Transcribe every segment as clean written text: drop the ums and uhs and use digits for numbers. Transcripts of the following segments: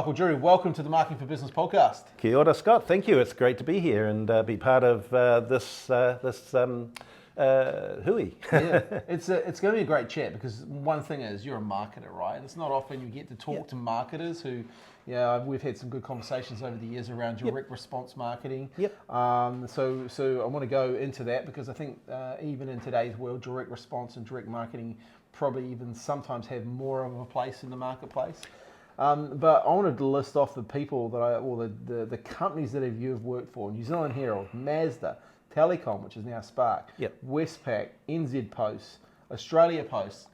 Michael Durie, welcome to the Marketing for Business podcast. Kia ora, Scott. Thank you. It's great to be here and be part of this hui. Yeah, it's going to be a great chat because one thing is you're a marketer, right? And it's not often you get to talk to marketers who, we've had some good conversations over the years around direct response marketing. So I want to go into that because I think even in today's world, direct response and direct marketing probably even sometimes have more of a place in the marketplace. But I wanted to list off the people that the companies that you've worked for: New Zealand Herald, Mazda Telecom, which is now Spark, Westpac, NZ Post, Australia Post.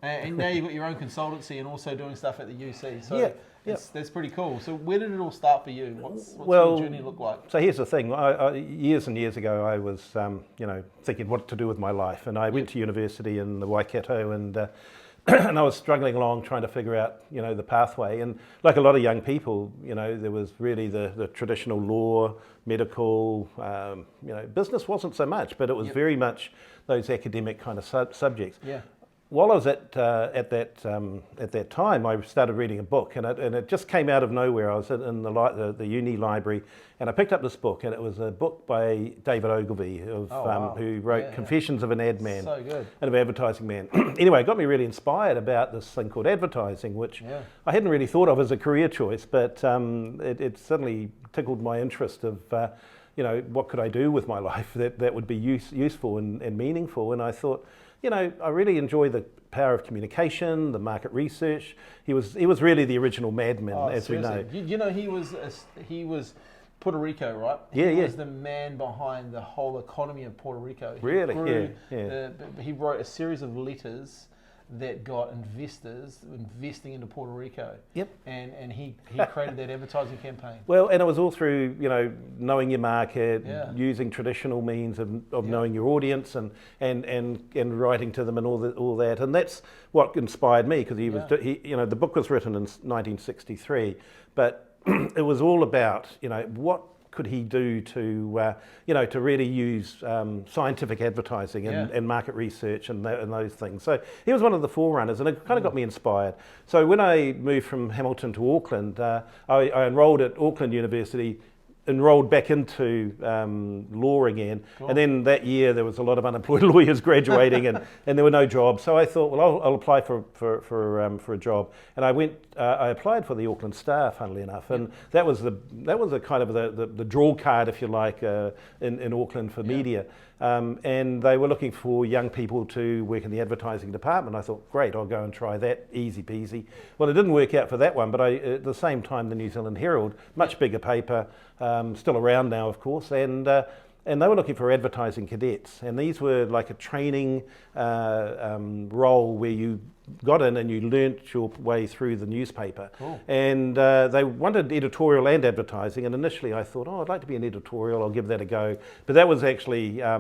And now you've got your own consultancy and also doing stuff at the UC. So that's pretty cool. So where did it all start for you? What's your journey look like? So here's the thing. Years and years ago, I was thinking what to do with my life, and I went to university in the Waikato and. And I was struggling along trying to figure out, the pathway. And like a lot of young people, there was really the traditional law, medical, business wasn't so much, but it was very much those academic kind of subjects. While I was at that time, I started reading a book, and it just came out of nowhere. I was in the uni library, and I picked up this book, and it was a book by David Ogilvy, who wrote Confessions of an Ad Man and of Advertising Man. Anyway, it got me really inspired about this thing called advertising, which I hadn't really thought of as a career choice, but it certainly tickled my interest of what could I do with my life that would be useful and meaningful. And I thought, I really enjoy the power of communication, the market research. He was really the original madman, as seriously. we know. He was Puerto Rico, right? He was the man behind the whole economy of Puerto Rico. He wrote a series of letters that got investors investing into Puerto Rico. And he created that advertising campaign. Well, and it was all through, knowing your market, using traditional means of knowing your audience and writing to them and all that. And that's what inspired me, because the book was written in 1963, but it was all about, what could he do to really use scientific advertising and market research and those things. So he was one of the forerunners, and it kind of got me inspired. So when I moved from Hamilton to Auckland, I enrolled at Auckland University, enrolled back into law again, and then that year there was a lot of unemployed lawyers graduating, and there were no jobs. So I thought, well, I'll apply for a job, and I applied for the Auckland Star, funnily enough, and that was a kind of the draw card, if you like, in Auckland for media. And they were looking for young people to work in the advertising department. I thought, great, I'll go and try that, easy peasy. Well, it didn't work out for that one, but at the same time, the New Zealand Herald, much bigger paper, still around now, of course, and they were looking for advertising cadets. And these were like a training role where you got in and you learnt your way through the newspaper. And they wanted editorial and advertising, and initially I thought, I'd like to be an editorial, I'll give that a go. But that was actually a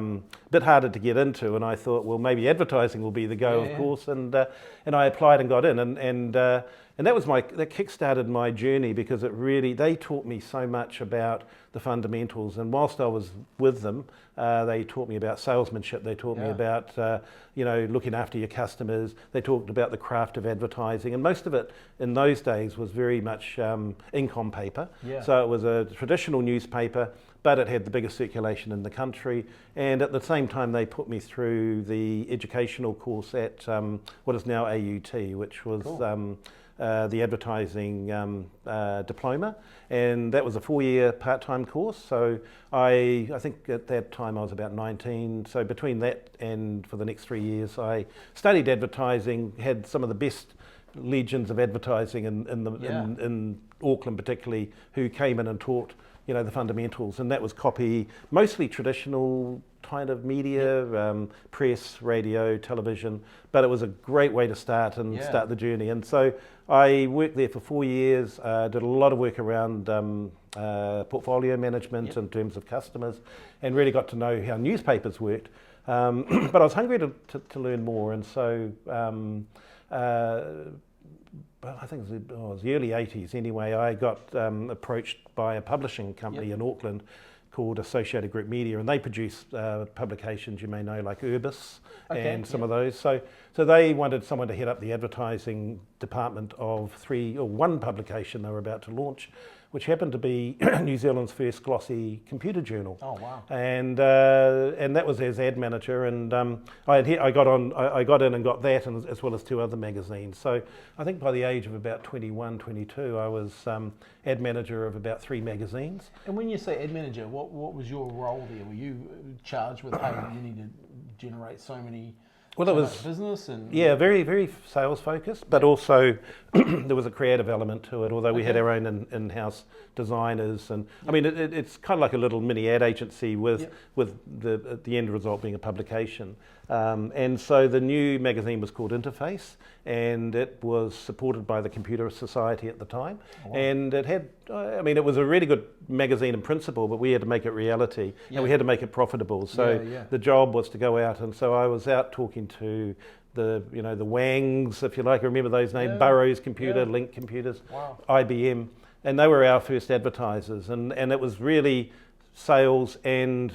bit harder to get into, and I thought, well, maybe advertising will be the go, of course, and I applied and got in, and that kick-started my journey, because they taught me so much about the fundamentals. And whilst I was with them, they taught me about salesmanship, they taught me about looking after your customers, they talked about the craft of advertising, and most of it in those days was very much ink on paper. So it was a traditional newspaper, but it had the biggest circulation in the country. And at the same time, they put me through the educational course at what is now AUT, which was the advertising diploma, and that was a 4-year part-time course. So I think at that time I was about 19. So between that and for the next 3 years, I studied advertising, had some of the best legends of advertising in Auckland particularly, who came in and taught the fundamentals, and that was copy, mostly traditional kind of media, press, radio, television, but it was a great way to start the journey. And so I worked there for 4 years, did a lot of work around portfolio management in terms of customers, and really got to know how newspapers worked. But I was hungry to learn more, and so I think it was the early 80s anyway, I got approached by a publishing company in Auckland called Associated Group Media, and they produce publications you may know like Urbis and some of those. So they wanted someone to head up the advertising department of one publication they were about to launch, which happened to be New Zealand's first glossy computer journal. Oh wow! And that was as ad manager, and I got in and got that, and as well as 2 other magazines. So I think by the age of about 21, 22, I was ad manager of about 3 magazines. And when you say ad manager, what was your role there? Were you charged with, hey, you need to generate so many? Well, it was business and very, very sales focused, but also there was a creative element to it. Although we had our own in-house designers, and I mean, it's kind of like a little mini ad agency with the end result being a publication. And so the new magazine was called Interface, and it was supported by the Computer Society at the time. Oh, wow. And it had, I mean, it was a really good magazine in principle, but we had to make it reality, and we had to make it profitable. So the job was to go out, and so I was out talking to the Wangs, if you like, remember those names, Burroughs Computer, Link Computers, IBM, and they were our first advertisers, and it was really sales and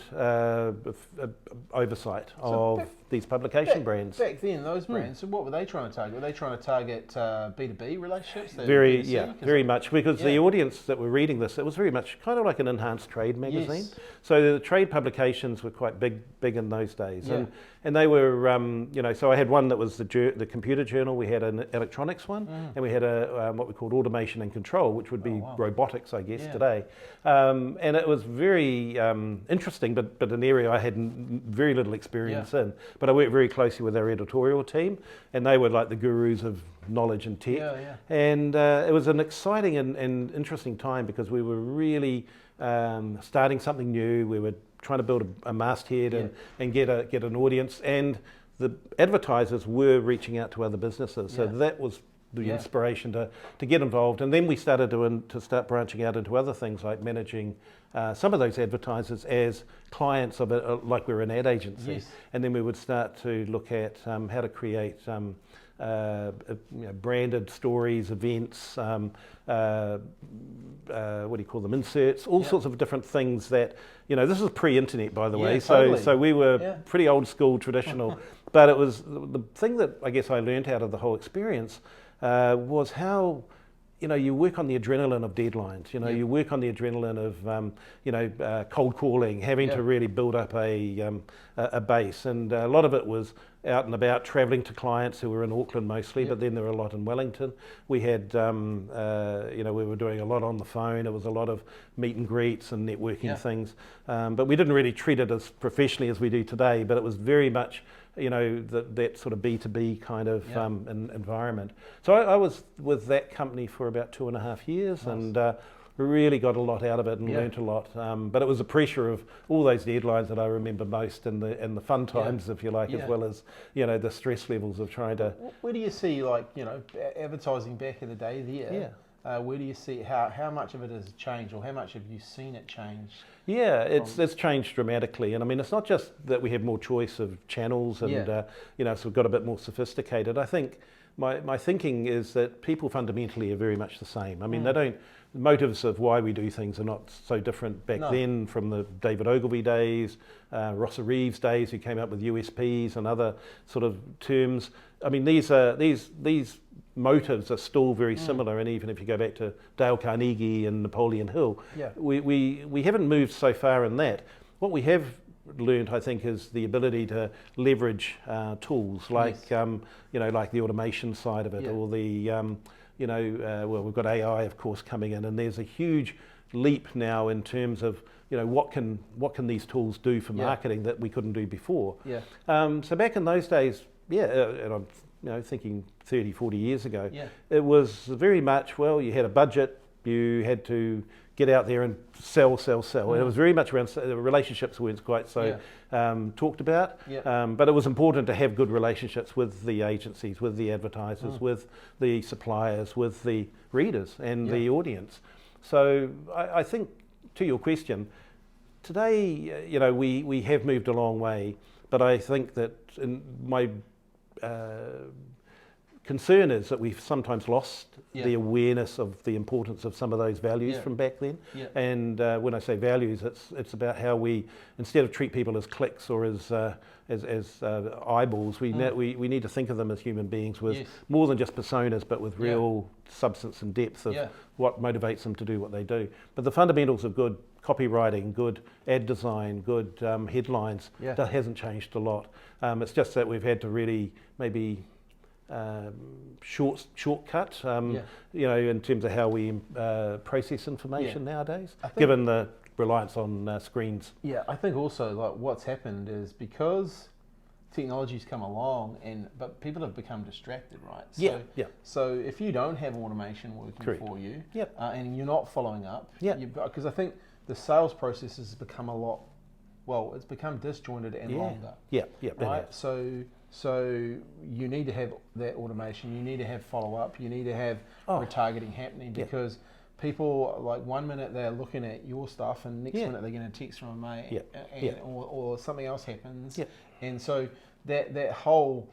oversight of these publication brands. Back then, those brands, so what were they trying to target? Were they trying to target B2B relationships? Very much, because the audience that were reading this, it was very much kind of like an enhanced trade magazine. Yes. So the trade publications were quite big in those days, and they were, so I had one that was the computer journal, we had an electronics one, and we had a what we called automation and control, which would be robotics, I guess, today. And it was very interesting, but an area I had very little experience in. But I worked very closely with our editorial team, and they were like the gurus of knowledge and tech. And it was an exciting and interesting time, because we were really starting something new. We were trying to build a masthead and get an audience, and the advertisers were reaching out to other businesses. So that was the inspiration to get involved. And then we started to start branching out into other things, like managing some of those advertisers as clients of it, like we're an ad agency. And then we would start to look at how to create branded stories, events, what do you call them, inserts, all sorts of different things that, this is pre-internet, by the way, so we were pretty old school, traditional, but it was the thing that I guess I learned out of the whole experience was how you work on the adrenaline of deadlines. You work on the adrenaline of cold calling, having to really build up a base, and a lot of it was out and about, travelling to clients who were in Auckland mostly, but then there were a lot in Wellington. We had, we were doing a lot on the phone. It was a lot of meet and greets and networking things, but we didn't really treat it as professionally as we do today. But it was very much that sort of B2B kind of environment. So I was with that company for about 2.5 years, and really got a lot out of it and learnt a lot. But it was the pressure of all those deadlines that I remember most, and the fun times, if you like, as well as the stress levels of trying to. Where do you see, like, advertising back in the day there? Where do you see how much of it has changed, or how much have you seen it change? Yeah, it's changed dramatically, and I mean, it's not just that we have more choice of channels, and so we've got a bit more sophisticated. I think my thinking is that people fundamentally are very much the same. I mean, the motives of why we do things are not so different back then from the David Ogilvy days, Rossa Reeves days, who came up with USPs and other sort of terms. I mean, these motives are still very similar, and even if you go back to Dale Carnegie and Napoleon Hill, we haven't moved so far in that. What we have learned, I think, is the ability to leverage tools like like the automation side of it, or the well, we've got AI, of course, coming in, and there's a huge leap now in terms of what can these tools do for marketing that we couldn't do before. So back in those days, and I'm thinking 30, 40 years ago, it was very much, well, you had a budget, you had to get out there and sell. And it was very much around relationships weren't quite so talked about, but it was important to have good relationships with the agencies, with the advertisers, with the suppliers, with the readers and the audience. So I think, to your question, today, we have moved a long way, but I think that in my concern is that we've sometimes lost the awareness of the importance of some of those values from back then. And when I say values, it's about how we, instead of treat people as clicks or as eyeballs, we need to think of them as human beings with more than just personas, but with real substance and depth of what motivates them to do what they do. But the fundamentals of good copywriting, good ad design, good headlines, that hasn't changed a lot. It's just that we've had to really maybe shortcut, in terms of how we process information nowadays, given the reliance on screens. Yeah, I think also like what's happened is because technology's come along, but people have become distracted, right? So, so if you don't have automation working for you, and you're not following up, because I think the sales process has become it's become disjointed and longer. Right? So you need to have that automation, you need to have follow-up, you need to have retargeting happening, because people, like, one minute they're looking at your stuff and next minute they're going to text from a mate or something else happens. And so that whole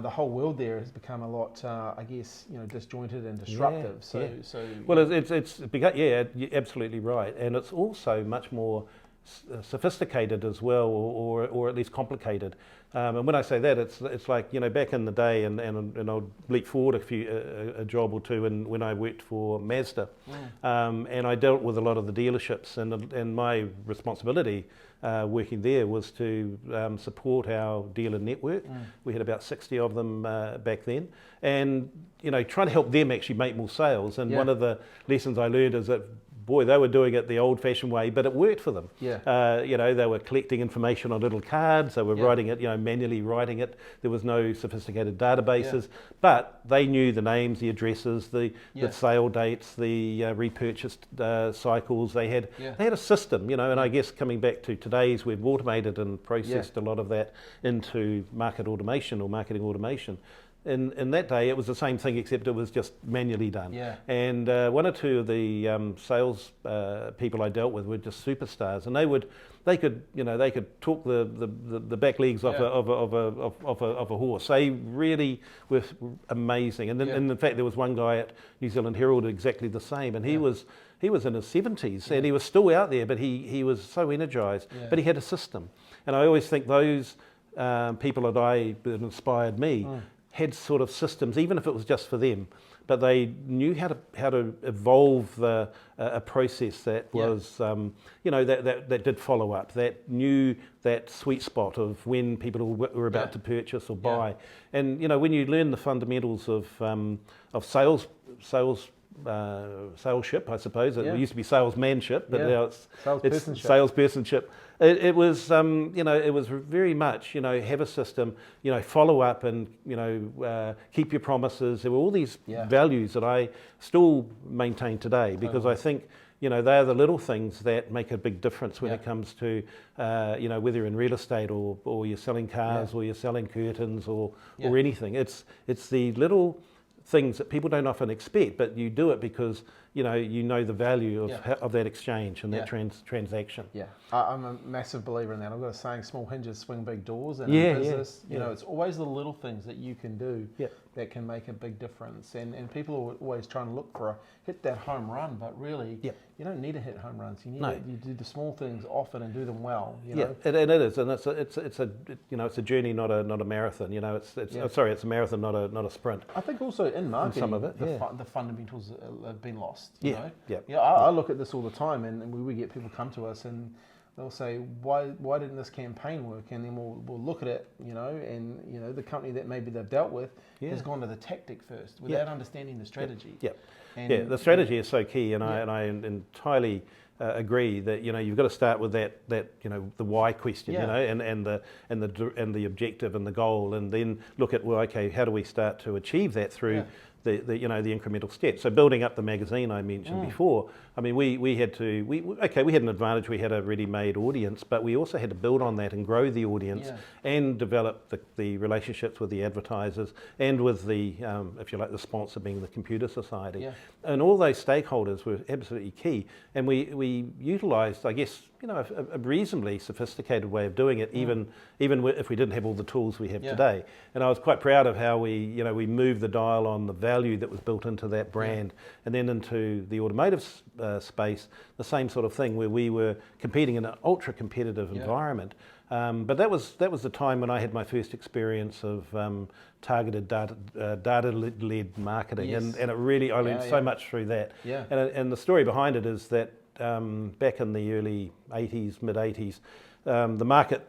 the whole world there has become a lot, I guess, disjointed and disruptive. Well, it's become, you're absolutely right, and it's also much more sophisticated as well, or at least complicated. And when I say that, it's like, back in the day, and I'll leap forward a job or two, and when I worked for Mazda, and I dealt with a lot of the dealerships, and my responsibility working there was to support our dealer network. We had about 60 of them back then, and trying to help them actually make more sales. And one of the lessons I learned is that, boy, they were doing it the old-fashioned way, but it worked for them. They were collecting information on little cards. They were writing it, manually writing it. There was no sophisticated databases, but they knew the names, the addresses, the sale dates, the repurchase cycles. They had a system, and I guess coming back to today's, we've automated and processed a lot of that into market automation or marketing automation. In that day, it was the same thing, except it was just manually done. And one or two of the sales people I dealt with were just superstars, and they could talk the back legs off a horse. They really were amazing. And in fact, there was one guy at New Zealand Herald exactly the same, and he was in his 70s, and he was still out there, but he was so energized. But he had a system, and I always think those people that inspired me had sort of systems, even if it was just for them, but they knew how to evolve a process that was, that did follow up, that knew that sweet spot of when people were about to purchase or buy. And when you learn the fundamentals of saleship, I suppose. It used to be salesmanship, but now it's salespersonship. It was, it was very much, have a system, follow up, and keep your promises. There were all these values that I still maintain today, because I think they are the little things that make a big difference when it comes to whether you're in real estate or you're selling cars or you're selling curtains or anything. It's the little things that people don't often expect, but you do it because you know the value of that exchange and that transaction. I'm a massive believer in that. I've got a saying, small hinges swing big doors, and in business, it's always the little things that you can do that can make a big difference. And people are always trying to look for hit that home run, but really you don't need to hit home runs. You need to do the small things often and do them well. And it is, and it's a journey, not a marathon. It's a marathon, not a sprint. I think also in marketing, some of it, the fundamentals have been lost. I look at this all the time, and we get people come to us and they'll say, why didn't this campaign work? And then we'll look at it, and the company that maybe they've dealt with has gone to the tactic first without understanding the strategy. The strategy is so key, and I entirely agree that you've got to start with that the why question, and the objective and the goal, and then look at, well, okay, how do we start to achieve that through the incremental steps. So building up the magazine I mentioned before, I mean, we had an advantage. We had a ready-made audience, but we also had to build on that and grow the audience and develop the relationships with the advertisers and with the, if you like, the sponsor being the Computer Society. And all those stakeholders were absolutely key. And we utilised, I guess, a reasonably sophisticated way of doing it, even if we didn't have all the tools we have today. And I was quite proud of how we moved the dial on the value that was built into that brand, and then into the automotive space, the same sort of thing, where we were competing in an ultra competitive environment. But that was the time when I had my first experience of targeted data-led marketing, and it really, I learned so much through that. And the story behind it is that back in the early 80s, mid 80s, the market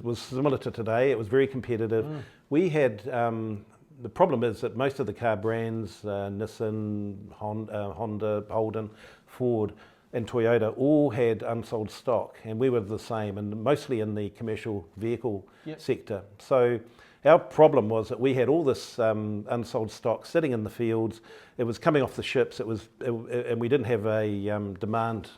was similar to today. It was very competitive. We had the problem is that most of the car brands, Nissan, Honda, Holden, Ford, and Toyota, all had unsold stock, and we were the same, and mostly in the commercial vehicle sector. So our problem was that we had all this unsold stock sitting in the fields. It was coming off the ships. And we didn't have a demand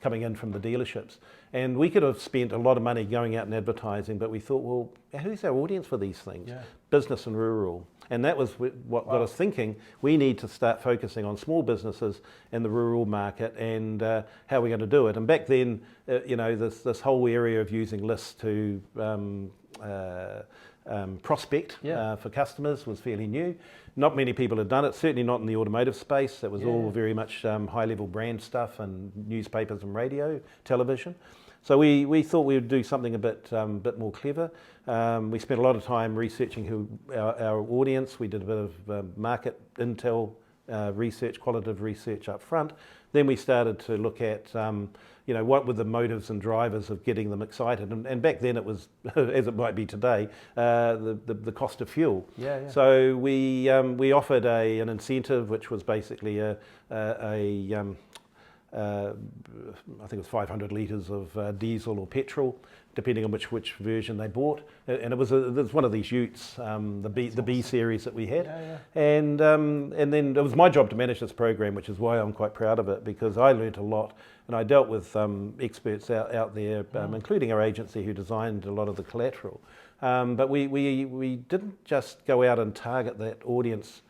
coming in from the dealerships. And we could have spent a lot of money going out and advertising, but we thought, well, who's our audience for these things? Business and rural. And that was what got us thinking. We need to start focusing on small businesses and the rural market, and how we're going to do it. And back then, this whole area of using lists to prospect for customers was fairly new. Not many people had done it, certainly not in the automotive space. It was all very much high-level brand stuff and newspapers and radio, television. So we thought we would do something a bit more clever. We spent a lot of time researching who our audience. We did a bit of market intel research, qualitative research up front. Then we started to look at what were the motives and drivers of getting them excited. And back then it was, as it might be today, the cost of fuel. So we offered an incentive, which was basically I think it was 500 litres of diesel or petrol, depending on which version they bought. And it was one of these utes, the B series that we had. And then it was my job to manage this program, which is why I'm quite proud of it, because I learnt a lot. And I dealt with experts out there, including our agency, who designed a lot of the collateral. But we didn't just go out and target that audience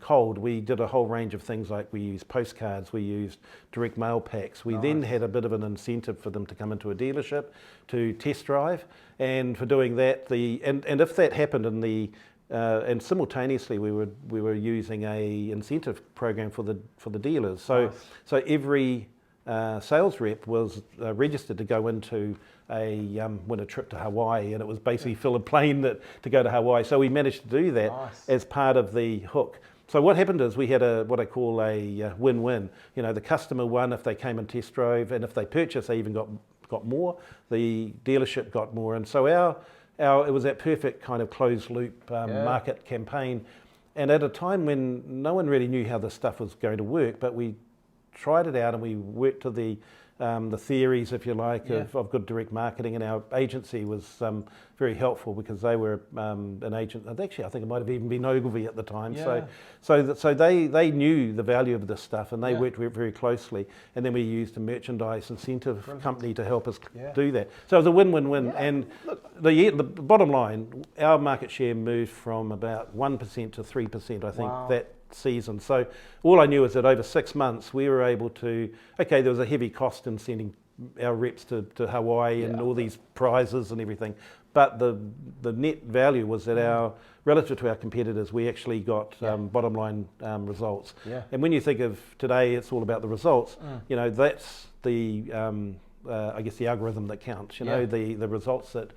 cold. We did a whole range of things, like we used postcards, we used direct mail packs. We then had a bit of an incentive for them to come into a dealership to test drive, and for doing that, and if that happened and simultaneously we were using a incentive program for the dealers. So every sales rep was registered to go into win a trip to Hawaii, and it was basically fill a plane to go to Hawaii. So we managed to do that as part of the hook. So what happened is we had what I call a win-win. The customer won if they came and test drove, and if they purchased, they even got more. The dealership got more, and so it was that perfect kind of closed loop market campaign. And at a time when no one really knew how this stuff was going to work, but we tried it out and we worked to the theories, if you like, of good direct marketing, and our agency was very helpful, because they were an agent. Actually, I think it might have even been Ogilvy at the time. So they knew the value of this stuff, and they worked very closely. And then we used a merchandise incentive company to help us do that. So it was a win-win-win. And the bottom line, our market share moved from about 1% to 3%, I think, that season. So all I knew is that over 6 months we were able to, there was a heavy cost in sending our reps to Hawaii and all these prizes and everything, but the net value was that relative to our competitors, we actually got bottom line results. And when you think of today, it's all about the results. That's the I guess the algorithm that counts. The results that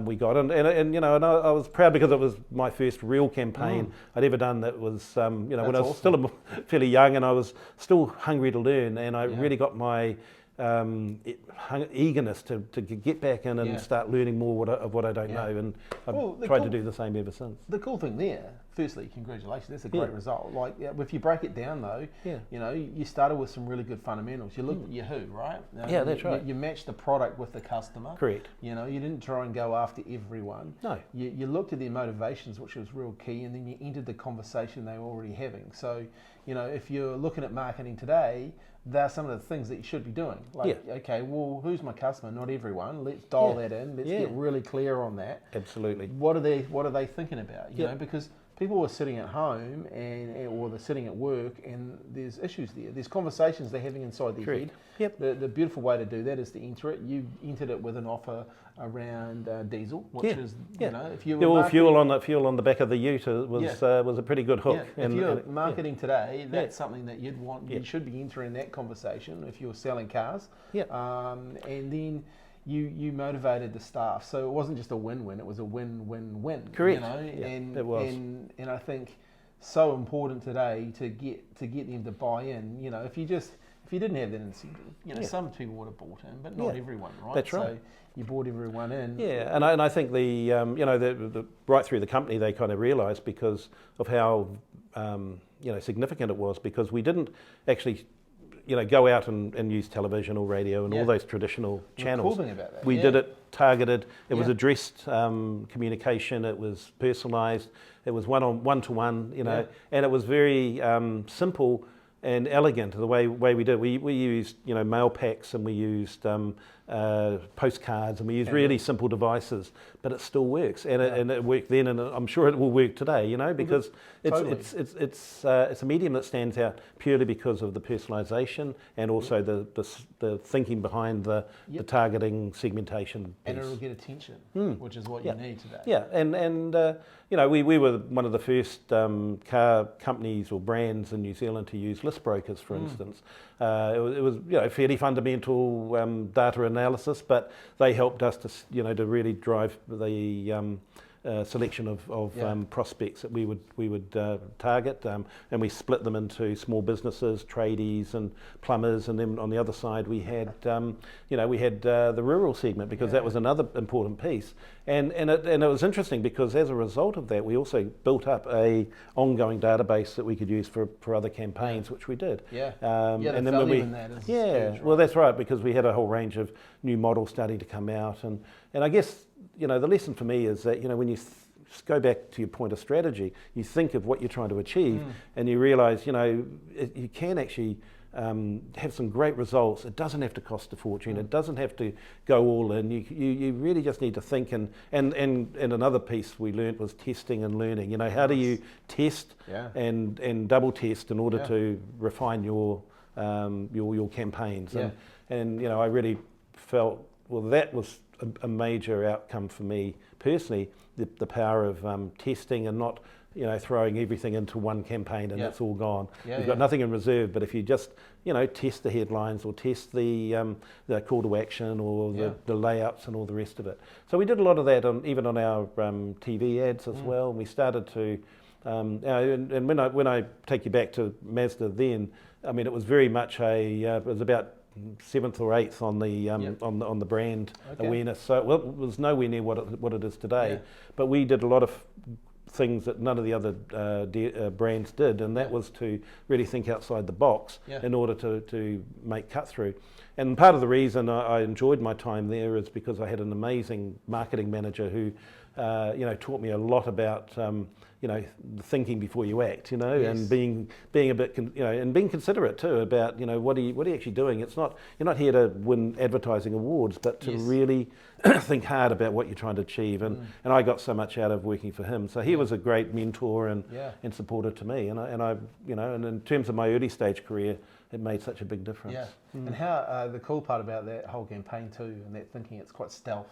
we got, and I was proud, because it was my first real campaign I'd ever done. That was when I was still fairly young, and I was still hungry to learn, and I really got my eagerness to get back in and start learning more of what I don't know, and I've tried to do the same ever since. The cool thing there, firstly, congratulations, that's a great result. Like, if you break it down though, you started with some really good fundamentals. You looked at your who, right? That's right. You matched the product with the customer. Correct. You didn't try and go after everyone. No. You looked at their motivations, which was real key, and then you entered the conversation they were already having. So, if you're looking at marketing today, there are some of the things that you should be doing. Like, okay, well, who's my customer? Not everyone. Let's dial that in. Let's get really clear on that. Absolutely. What are they thinking about? You know, because people are sitting at home or they're sitting at work, and there's issues there. There's conversations they're having inside their head. Yep. The beautiful way to do that is to enter it. You entered it with an offer around diesel, which is, you know, if you were fuel on the back of the ute was a pretty good hook. Yeah. If you're marketing today, that's something that you'd want. You should be entering that conversation if you're selling cars. And then you motivated the staff, so it wasn't just a win-win; it was a win-win-win. Correct. You know, it was. And I think so important today to get them to buy in. You know, if you didn't have that incentive, you know, some people would have bought in, but not everyone, right? That's right. So you brought everyone in. Yeah, and I think the right through the company they kind of realised because of how significant it was, because we didn't actually go out and use television or radio and all those traditional channels. The cool thing about that. We did it targeted. It was addressed communication. It was personalised. It was one-to-one, and it was very simple and elegant the way we did. We used mail packs, and we used postcards, and we used really simple devices, but it still works, and it worked then, and I'm sure it will work today. Because it's a medium that stands out purely because of the personalisation and also the thinking behind the targeting segmentation piece. And it'll get attention, which is what you need today. Yeah, and we were one of the first car companies or brands in New Zealand to use list brokers, for instance. It was fairly fundamental data analysis, but they helped us to really drive the selection of prospects that we would target, and we split them into small businesses, tradies, and plumbers, and then on the other side we had the rural segment, because that was another important piece, and it was interesting because as a result of that we also built up a ongoing database that we could use for other campaigns, which we did. And then when huge, well, that's right, because we had a whole range of new models starting to come out, and I guess the lesson for me is that when you go back to your point of strategy, you think of what you're trying to achieve, and you realise you can actually have some great results. It doesn't have to cost a fortune. It doesn't have to go all in. You really just need to think, and another piece we learnt was testing and learning. How do you test and double test in order to refine your campaigns? And I really felt, well, that was a major outcome for me personally, the power of testing and not throwing everything into one campaign and it's all gone. You've got nothing in reserve, but if you just test the headlines or test the call to action or the layouts and all the rest of it. So we did a lot of that even on our TV ads as well, and we started to and when I take you back to Mazda then, I mean, it was very much it was about 7th or 8th on the brand awareness. So it was nowhere near what it is today. But we did a lot of things that none of the other brands did, and that was to really think outside the box in order to make cut through. And part of the reason I enjoyed my time there is because I had an amazing marketing manager who taught me a lot about thinking before you act, and being a bit and being considerate too about what are you actually doing. It's not, you're not here to win advertising awards, but to really think hard about what you're trying to achieve. And I got so much out of working for him. So he was a great mentor and supporter to me. And in terms of my early stage career, it made such a big difference. And how the cool part about that whole campaign too, and that thinking, it's quite stealth.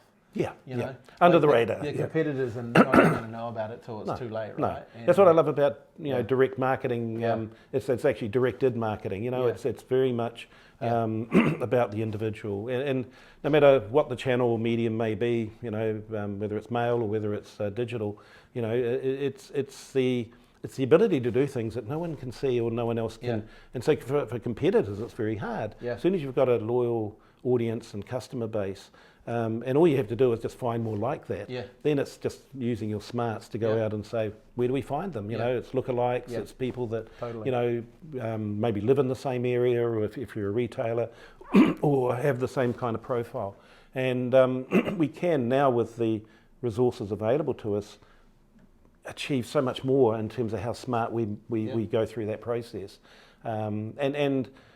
Under the radar. The competitors are not going to know about it till it's too late, right? No. That's what I love about direct marketing. It's actually directed marketing. It's very much about the individual, and no matter what the channel or medium may be, whether it's mail or whether it's digital, it's the ability to do things that no one can see or no one else can. And so for competitors, it's very hard. As soon as you've got a loyal audience and customer base, and all you have to do is just find more like that. Then it's just using your smarts to go out and say, where do we find them? It's lookalikes, it's people that maybe live in the same area, or if you're a retailer, or have the same kind of profile. And we can now, with the resources available to us, achieve so much more in terms of how smart we go through that process. And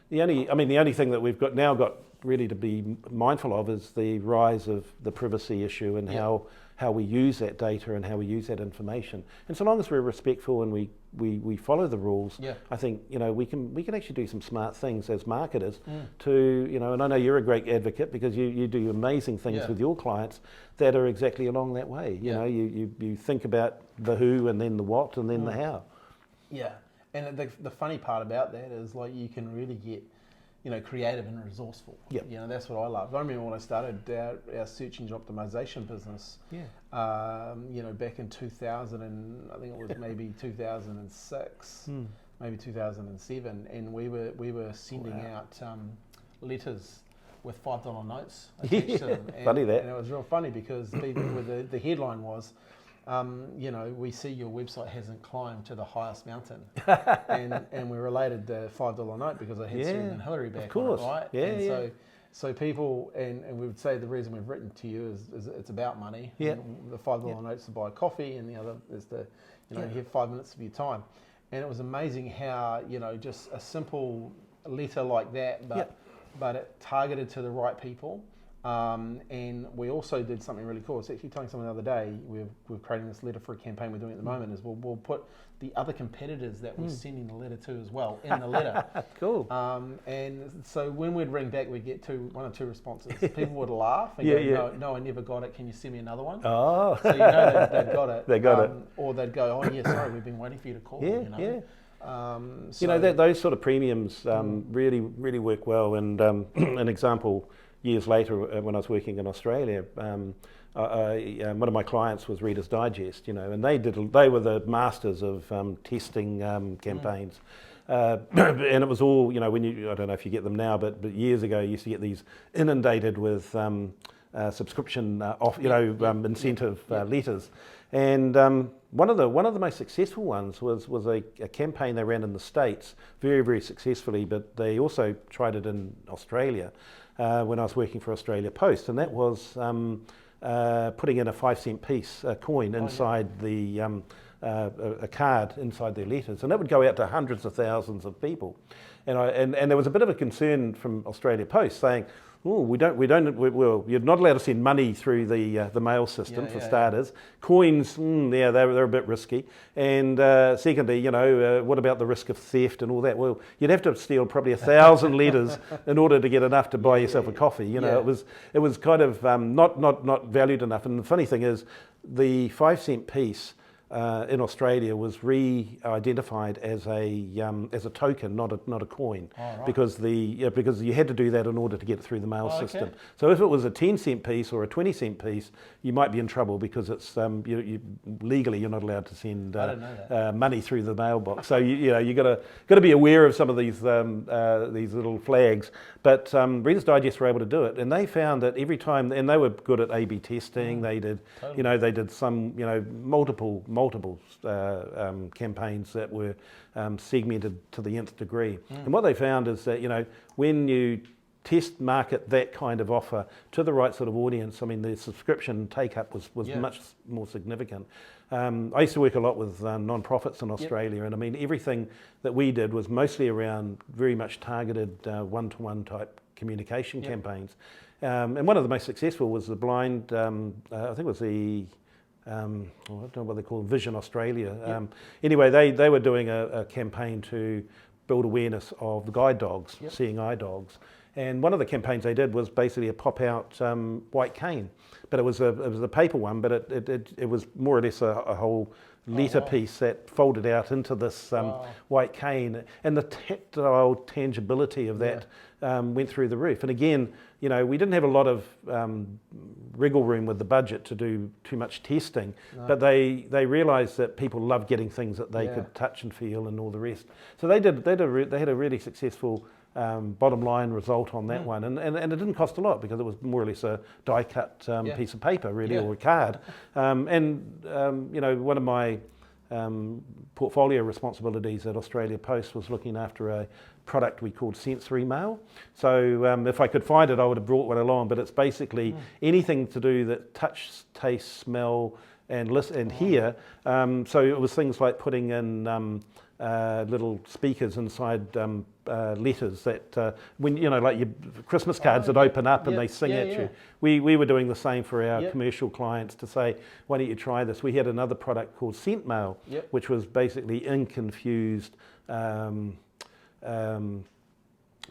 the only thing that we've got really to be mindful of is the rise of the privacy issue and how how we use that data and how we use that information. And so long as we're respectful and we follow the rules, I think we can actually do some smart things as marketers to and I know you're a great advocate because you do amazing things with your clients that are exactly along that way. You think about the who and then the what and then the how. Yeah, and the funny part about that is like you can really get creative and resourceful. That's what I love. I remember when I started our search engine optimization business. Back in 2000 and I think it was maybe 2006, maybe 2007, and we were sending out letters with $5 notes attached to them. And, funny that. And it was real funny because the headline was, we see your website hasn't climbed to the highest mountain, and we related the $5 note because I had Susan Hillary back on it, right? And so people, and we would say the reason we've written to you is it's about money. And the $5 note's to buy coffee, and the other is you have 5 minutes of your time. And it was amazing how just a simple letter like that, but it targeted to the right people. And we also did something really cool. I was actually telling someone the other day, we're creating this letter for a campaign we're doing at the moment, is we'll put the other competitors that we're sending the letter to as well in the letter. Cool. And so when we'd ring back, we'd get one or two responses. People would laugh and go, no, I never got it. Can you send me another one? Oh. So they've got it. They got it. Or they'd go, oh yeah, sorry, we've been waiting for you to call. Those sort of premiums really, really work well. And an example, years later, when I was working in Australia, one of my clients was Reader's Digest, and they were the masters of testing campaigns. And it was all, I don't know if you get them now, but years ago you used to get these inundated with subscription incentive letters. And one of the most successful ones was a campaign they ran in the States, very, very successfully, but they also tried it in Australia when I was working for Australia Post, and that was putting in a 5-cent piece, a coin, inside a card inside their letters, and that would go out to hundreds of thousands of people. And there was a bit of a concern from Australia Post saying, oh, you're not allowed to send money through the mail system for starters. Coins, they're a bit risky. And secondly, what about the risk of theft and all that? Well, you'd have to steal probably 1,000 letters in order to get enough to buy yourself a coffee. It was kind of not valued enough. And the funny thing is, the 5-cent piece in Australia was re-identified as a token, not a coin, because you had to do that in order to get it through the mail system. So if it was a 10-cent piece or a 20-cent piece, you might be in trouble because it's legally you're not allowed to send money through the mailbox. So you got to be aware of some of these little flags. But Reader's Digest were able to do it, and they found that every time, and they were good at A/B testing. They did they did some multiple campaigns that were segmented to the nth degree. And what they found is that when you test market that kind of offer to the right sort of audience, I mean the subscription take up was much more significant. I used to work a lot with non-profits in Australia, and I mean everything that we did was mostly around very much targeted one-to-one type communication campaigns. And one of the most successful was the blind, I think it was the I don't know what they call them, Vision Australia. Anyway, they were doing a campaign to build awareness of the guide dogs, seeing eye dogs. And one of the campaigns they did was basically a pop-out white cane, but it was a paper one, but it was more or less a whole letter piece that folded out into this white cane, and the tactile tangibility of that went through the roof. And again, we didn't have a lot of wriggle room with the budget to do too much testing, but they realised that people loved getting things that they could touch and feel and all the rest. So they had a really successful bottom line result on that one, and it didn't cost a lot because it was more or less a die cut piece of paper really, or a card. One of my portfolio responsibilities at Australia Post was looking after a product we called sensory mail. So if I could find it, I would have brought one along, but it's basically anything to do that touch, taste, smell, and hear. So it was things like putting in little speakers inside letters that when like your Christmas cards that open up and they sing at you. We were doing the same for our commercial clients to say, why don't you try this? We had another product called Scent Mail, which was basically ink infused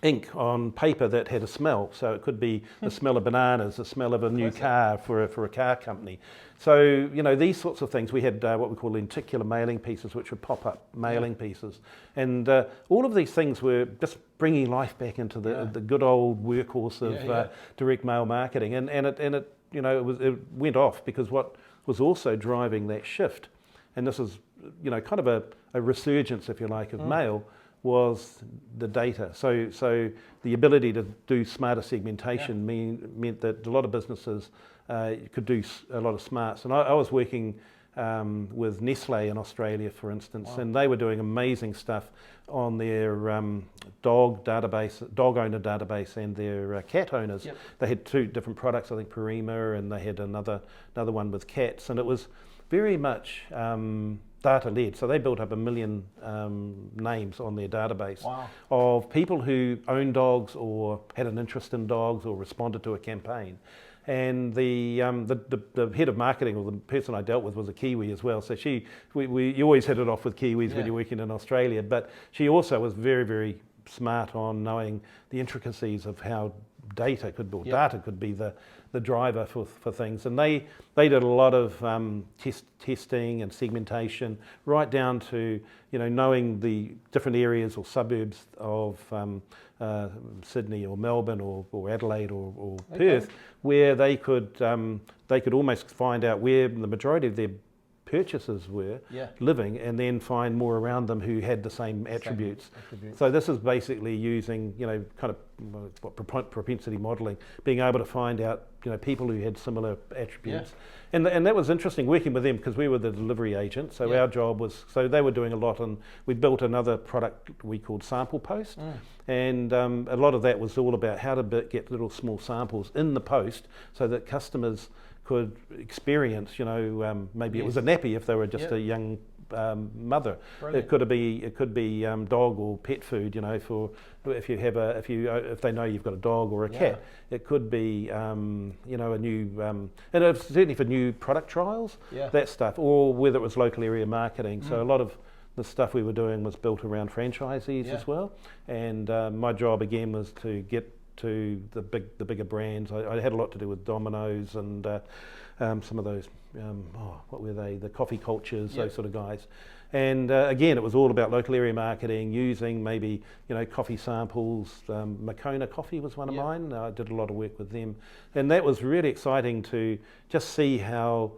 ink on paper that had a smell. So it could be the smell of bananas, the smell of a new car for a car company. So, these sorts of things. We had what we call lenticular mailing pieces, which were pop-up mailing pieces. And all of these things were just bringing life back into the good old workhorse of direct mail marketing. And it went off because what was also driving that shift, and this is, kind of a resurgence, if you like, of mail, was the data. So the ability to do smarter segmentation meant that a lot of businesses could do a lot of smarts. And I was working with Nestle in Australia, for instance, and they were doing amazing stuff on their dog owner database and their cat owners. They had two different products, I think Purina, and they had another one with cats, and it was very much data-led. So they built up 1 million names on their database of people who own dogs or had an interest in dogs or responded to a campaign. And the head of marketing, or the person I dealt with, was a Kiwi as well. So you always hit it off with Kiwis when you're working in Australia. But she also was very, very smart on knowing the intricacies of how data could be the driver for things. And they did a lot of testing and segmentation, right down to knowing the different areas or suburbs of Sydney or Melbourne or Adelaide or Perth, where they could almost find out where the majority of their purchasers were living, and then find more around them who had the same attributes. So this is basically using kind of propensity modelling, being able to find out people who had similar attributes. And that was interesting working with them, because we were the delivery agent. So our job was, so they were doing a lot, and we built another product we called Sample Post, and a lot of that was all about how to get little small samples in the post so that customers could experience, maybe it was a nappy if they were just a young mother. Brilliant. It could be dog or pet food, for if they know you've got a dog or a cat. It could be a new and it's certainly for new product trials, that stuff, or whether it was local area marketing. So a lot of the stuff we were doing was built around franchisees as well. And my job again was to get to the bigger brands. I had a lot to do with Domino's and some of those, what were they? The coffee cultures, those sort of guys. And again, it was all about local area marketing, using maybe coffee samples. Makona Coffee was one of mine. I did a lot of work with them, and that was really exciting to just see how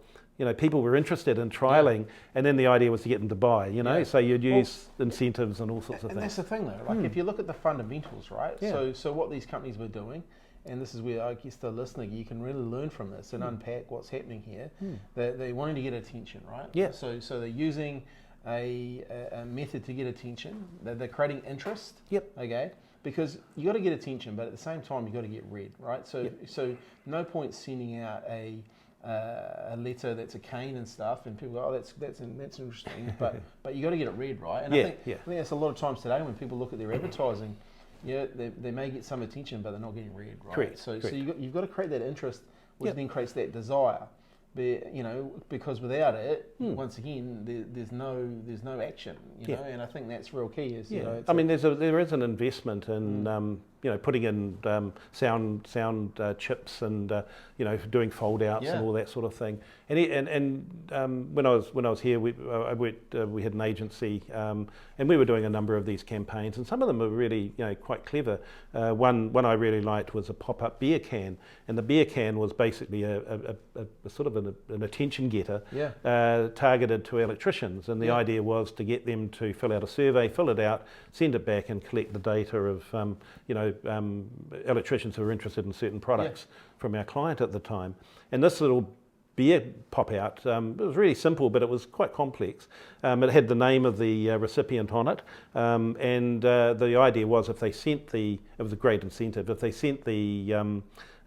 people were interested in trialing, and then the idea was to get them to buy, so you'd use incentives and all sorts of things. And that's the thing though, like if you look at the fundamentals, right? So what these companies were doing, and this is where I guess the listener, you can really learn from this and unpack what's happening here. They're wanting to get attention, right? So they're using a method to get attention. They're creating interest. Okay. Because you got to get attention, but at the same time you got to get read, right? So no point sending out a letter that's a cane and stuff, and people go, oh, that's interesting, but you got to get it read, right? And I think that's a lot of times today when people look at their advertising, they may get some attention, but they're not getting read, right? Correct. So you've got to create that interest, which then creates that desire. Because without it, once again, there's no action, and I think that's real key. There is an investment in putting in sound chips and doing fold outs and all that sort of thing. And when I was here, we had an agency, and we were doing a number of these campaigns, and some of them were really quite clever. One I really liked was a pop-up beer can, and the beer can was basically a sort of an attention getter targeted to electricians, and the idea was to get them to fill out a survey, fill it out, send it back, and collect the data of electricians who are interested in certain products from our client at the time. And this little beer pop out, it was really simple, but it was quite complex. It had the name of the recipient on it, and the idea was if they sent it was a great incentive, if they sent the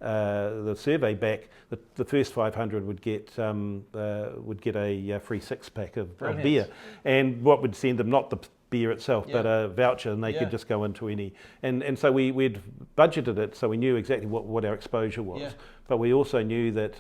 the survey back, the first 500 would get a free 6-pack of beer, and what would send them, not the beer itself, but a voucher, and they could just go into any. And so we'd budgeted it, so we knew exactly what our exposure was. Yeah. But we also knew that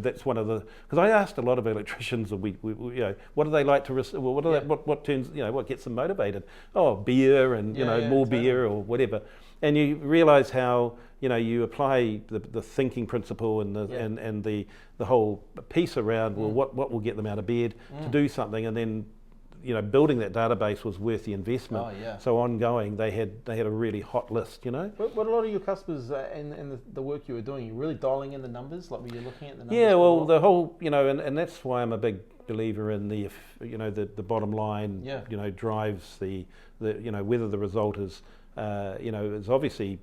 that's one of the, because I asked a lot of electricians, what do they like to what turns what gets them motivated? Oh, beer and more beer or whatever. And you realise how you apply the thinking principle and the whole piece around what will get them out of bed to do something, and then building that database was worth the investment. So ongoing, they had a really hot list. But a lot of your customers in the work you were doing, you're really dialing in the numbers. Like, were you looking at the numbers? Yeah, well, the whole and that's why I'm a big believer in the bottom line. Drives the whether the result is is obviously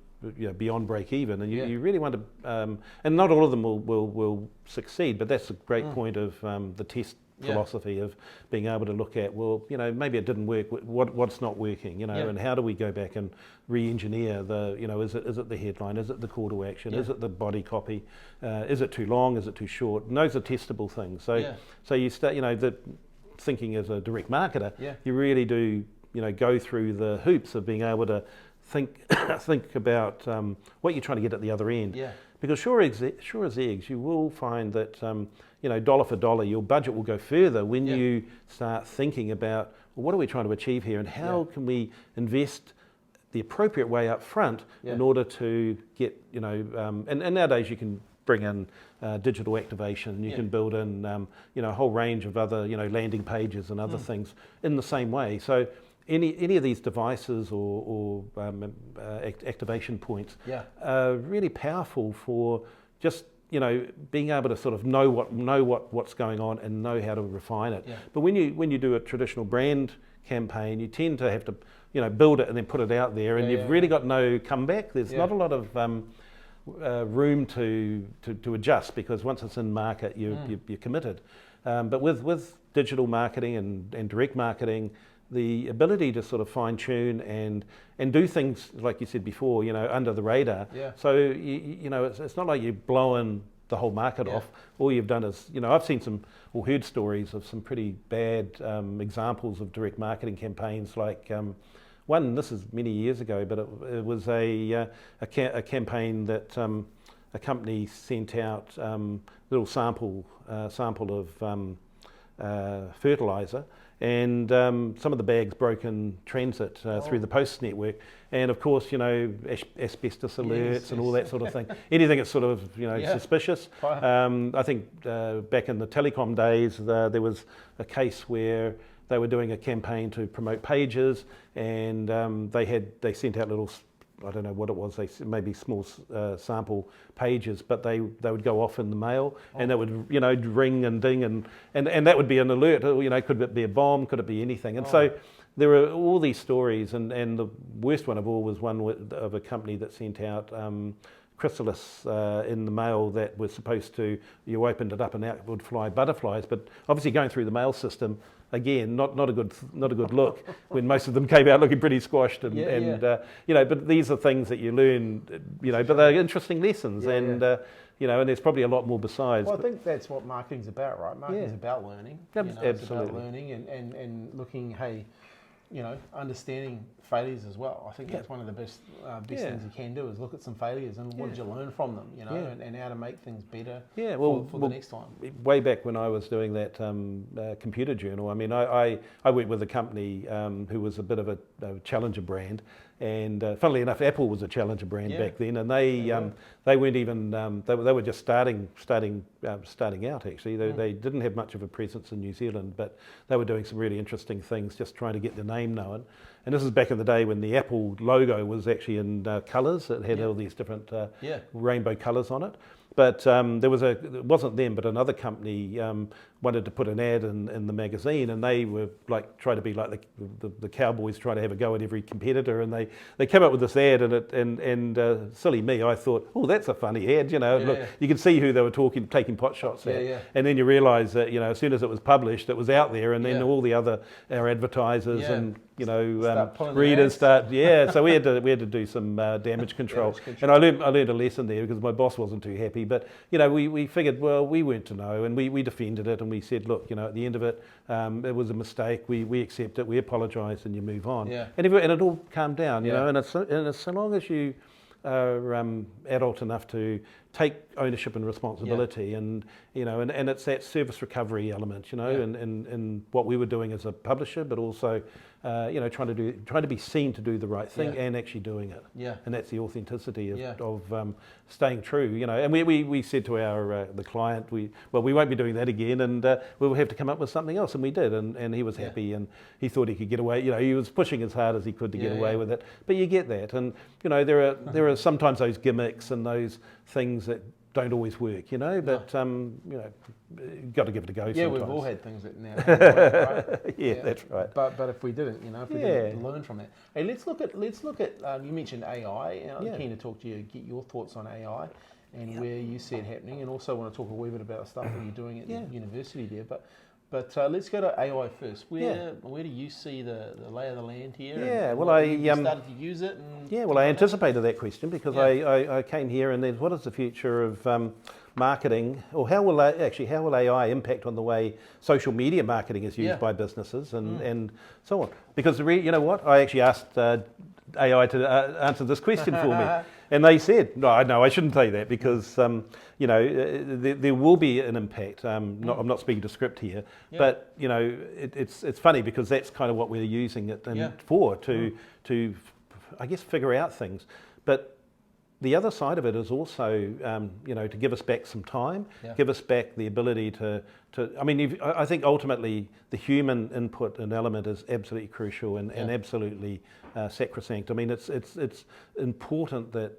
beyond break even, and you really want to, and not all of them will succeed. But that's a great point of the test philosophy of being able to look at, maybe it didn't work, what's not working, and how do we go back and re-engineer the, is it the headline, is it the call to action, is it the body copy, is it too long, is it too short, and those are testable things. So you start, the thinking as a direct marketer, you really do, go through the hoops of being able to think about what you're trying to get at the other end. Because sure as eggs, you will find that dollar for dollar, your budget will go further when you start thinking about, well, what are we trying to achieve here, and how can we invest the appropriate way up front in order to get, and nowadays you can bring in digital activation, you can build in a whole range of other landing pages and other things in the same way. So any of these devices or activation points are really powerful for just being able to sort of know what's going on and know how to refine it. But when you do a traditional brand campaign, you tend to have to build it and then put it out there, and you've really got no comeback. There's not a lot of room to adjust, because once it's in market, you're committed. But with digital marketing and direct marketing, the ability to sort of fine tune and do things, like you said before, under the radar. So it's not like you're blowing the whole market off. All you've done is, I've seen heard stories of some pretty bad examples of direct marketing campaigns. Like one, this is many years ago, but it was a campaign that a company sent out little sample of fertilizer. And some of the bags broke in transit through the post network, and of course, asbestos alerts and all that sort of thing. Anything that's sort of suspicious. I think back in the telecom days, there was a case where they were doing a campaign to promote pages, and they sent out little, I don't know what it was, maybe small sample pages, but they would go off in the mail, and that would ring and ding, and that would be an alert. Could it be a bomb? Could it be anything? And so there were all these stories, and the worst one of all was one of a company that sent out chrysalis in the mail that was supposed to, you opened it up and out would fly butterflies, but obviously going through the mail system, again, not a good look when most of them came out looking pretty squashed, but these are things that you learn, but they're interesting lessons, and there's probably a lot more besides. Well, I think that's what marketing's about, right? Marketing's about learning. Absolutely. It's about learning and looking, understanding failures as well. I think that's one of the best things you can do, is look at some failures and what did you learn from them, and how to make things better for the next time. Way back when I was doing that computer journal, I mean, I worked with a company who was a bit of a challenger brand, and funnily enough, Apple was a challenger brand back then, and they weren't even they were just starting out actually. They didn't have much of a presence in New Zealand, but they were doing some really interesting things, just trying to get their name known. And this is back in the day when the Apple logo was actually in colours. It had all these different rainbow colours on it. But it wasn't them, but another company wanted to put an ad in the magazine, and they were like trying to be like the cowboys trying to have a go at every competitor, and they came up with this ad, and silly me, I thought, oh, that's a funny ad, Look, you could see who they were taking pot shots at, and then you realise that as soon as it was published, it was out there, and then all the our advertisers and readers start, so we had to do some damage control. And I learned a lesson there because my boss wasn't too happy, but we figured, well, we weren't to know, and we defended it, and we said, look, at the end of it, it was a mistake, we accept it, we apologise, and you move on. And it all calmed down, and it's so long as you are adult enough to take ownership and responsibility, and it's that service recovery element, and what we were doing as a publisher, but also trying to be seen to do the right thing and actually doing it. And that's the authenticity of staying true, And we said to the client, we won't be doing that again, and we'll have to come up with something else, and we did, and he was happy, and he thought he could get away. He was pushing as hard as he could to get away with it. But you get that, and there are sometimes those gimmicks and those things that don't always work, but you've got to give it a go. Yeah, sometimes. We've all had things that now work, right? That's right. But if we didn't, if we didn't learn from that. Hey, let's look at. You mentioned AI, and I'm keen to talk to you, get your thoughts on AI, and where you see it happening, and also want to talk a wee bit about stuff that you're doing at the university there. But let's go to AI first. Where do you see the lay of the land here? I started to use it. I anticipated that question because I came here and then what is the future of marketing, or how will AI impact on the way social media marketing is used by businesses and so on? Because I actually asked AI to answer this question for me. And they said, no, I shouldn't say that because, there will be an impact. I'm not speaking to script here, but, it's funny because that's kind of what we're using it for, to, I guess, figure out things. But the other side of it is also, to give us back some time, give us back the ability to I think ultimately the human input and element is absolutely crucial and absolutely sacrosanct. It's important that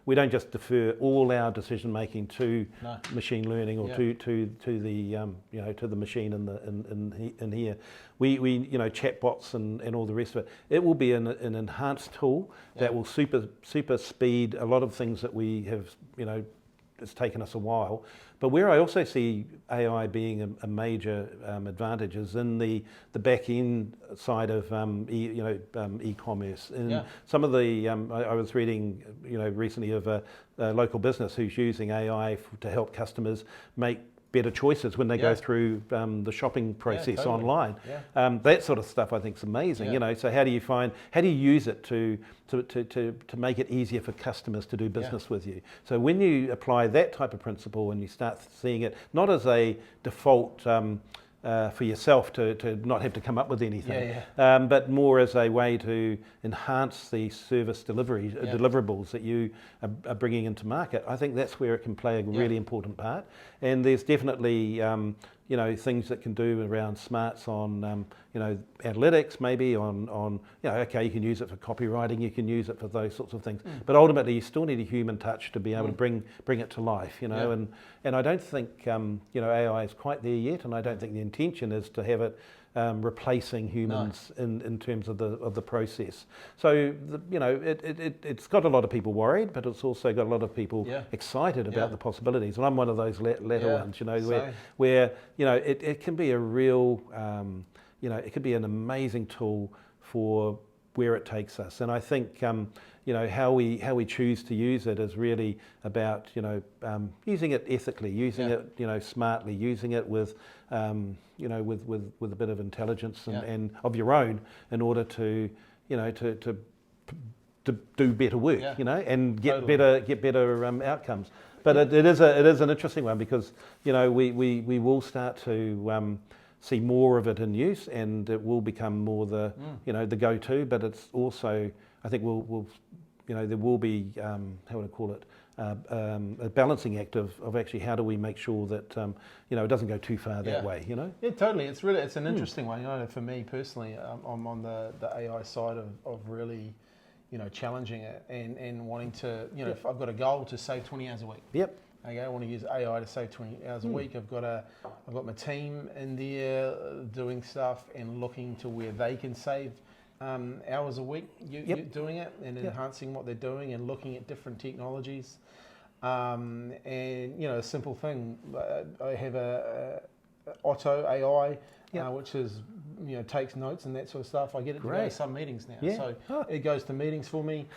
we don't just defer all our decision making to machine learning or to the machine in here. We chatbots and all the rest of it. It will be an enhanced tool that will super speed a lot of things that we have. It's taken us a while. But where I also see AI being a major advantage is in the back end side of e-commerce. And some of the I was reading recently of a local business who's using AI to help customers make better choices when they go through the shopping process online. That sort of stuff I think is amazing. So how do you use it to make it easier for customers to do business with you? So when you apply that type of principle and you start seeing it not as a default for yourself to not have to come up with anything, but more as a way to enhance the service deliverables that you are bringing into market. I think that's where it can play a really important part. And there's definitely things that can do around smarts on analytics, maybe on you can use it for copywriting, you can use it for those sorts of things. But ultimately, you still need a human touch to be able to bring it to life. And I don't think AI is quite there yet, and I don't think the intention is to have it replacing humans in terms of the process. So it's got a lot of people worried, but it's also got a lot of people excited about the possibilities. And I'm one of those latter ones, where it can be a real, it could be an amazing tool for where it takes us. And I think how we choose to use it is really about using it ethically, using it smartly, using it with with a bit of intelligence and of your own in order to do better work, and get better outcomes. But it is an interesting one because we will start to see more of it in use, and it will become more the the go-to. But it's also, I think there will be how would I call it, a balancing act of actually how do we make sure that it doesn't go too far that way. Yeah, totally. It's an interesting one. For me personally, I'm on the AI side of really challenging it and wanting to if I've got a goal to save 20 hours a week. Yep. Okay, I want to use AI to save 20 hours a week. I've got my team in there doing stuff and looking to where they can save hours a week. You doing it and enhancing what they're doing and looking at different technologies. And a simple thing. I have a Auto AI, which is takes notes and that sort of stuff. I get it to go to some meetings now, so it goes to meetings for me.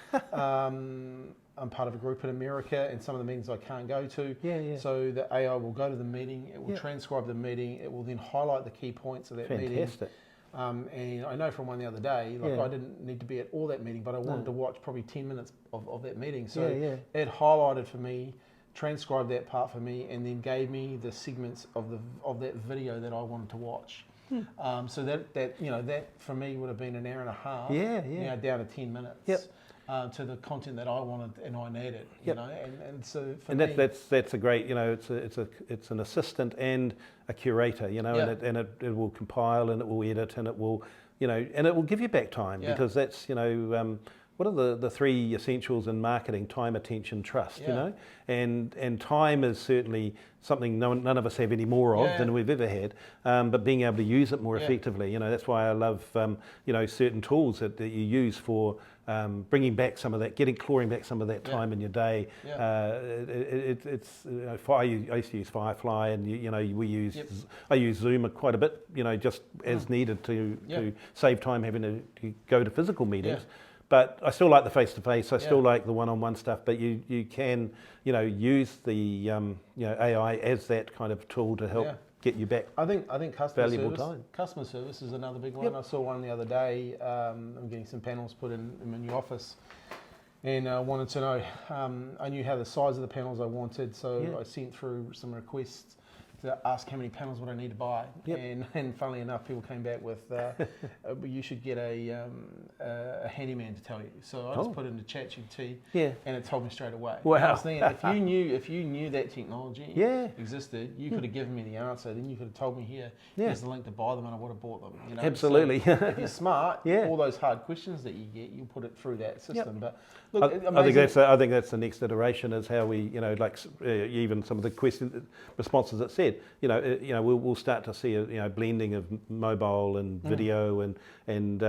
I'm part of a group in America, and some of the meetings I can't go to. So the AI will go to the meeting. It will transcribe the meeting. It will then highlight the key points of that meeting. Fantastic. And I know from one the other day, I didn't need to be at all that meeting, but I wanted to watch probably 10 minutes of that meeting. So it highlighted for me, transcribed that part for me, and then gave me the segments of that video that I wanted to watch. So that for me would have been an hour and a half. Now down to 10 minutes. To the content that I wanted and I needed, and so for me, that's a great, it's an assistant and a curator, and it will compile and it will edit and it will, and it will give you back time because that's, what are the three essentials in marketing? Time, attention, trust, and time is certainly something none of us have any more of than we've ever had, but being able to use it more effectively, that's why I love, certain tools that you use for bringing back some of that, clawing back some of that time in your day. It's I used to use Firefly, and I use Zoom quite a bit, just as needed to save time having to go to physical meetings. But I still like the face-to-face. I still like the one-on-one stuff. But you can, use the AI as that kind of tool to help get you back. I think valuable time. Customer service is another big one. I saw one the other day. I'm getting some panels put in my new office, and I wanted to know. I knew how the size of the panels I wanted, so I sent through some requests to ask how many panels would I need to buy, and funnily enough, people came back with you should get a handyman to tell you. So I just put it into ChatGPT, and it told me straight away. Wow! I was thinking, if you knew that technology existed, you could have given me the answer. Then you could have told me here's the link to buy them, and I would have bought them. Absolutely. So if you're smart, all those hard questions that you get, you put it through that system. But look, I think that's the next iteration is how we, even some of the responses that said. We'll start to see a blending of mobile and video and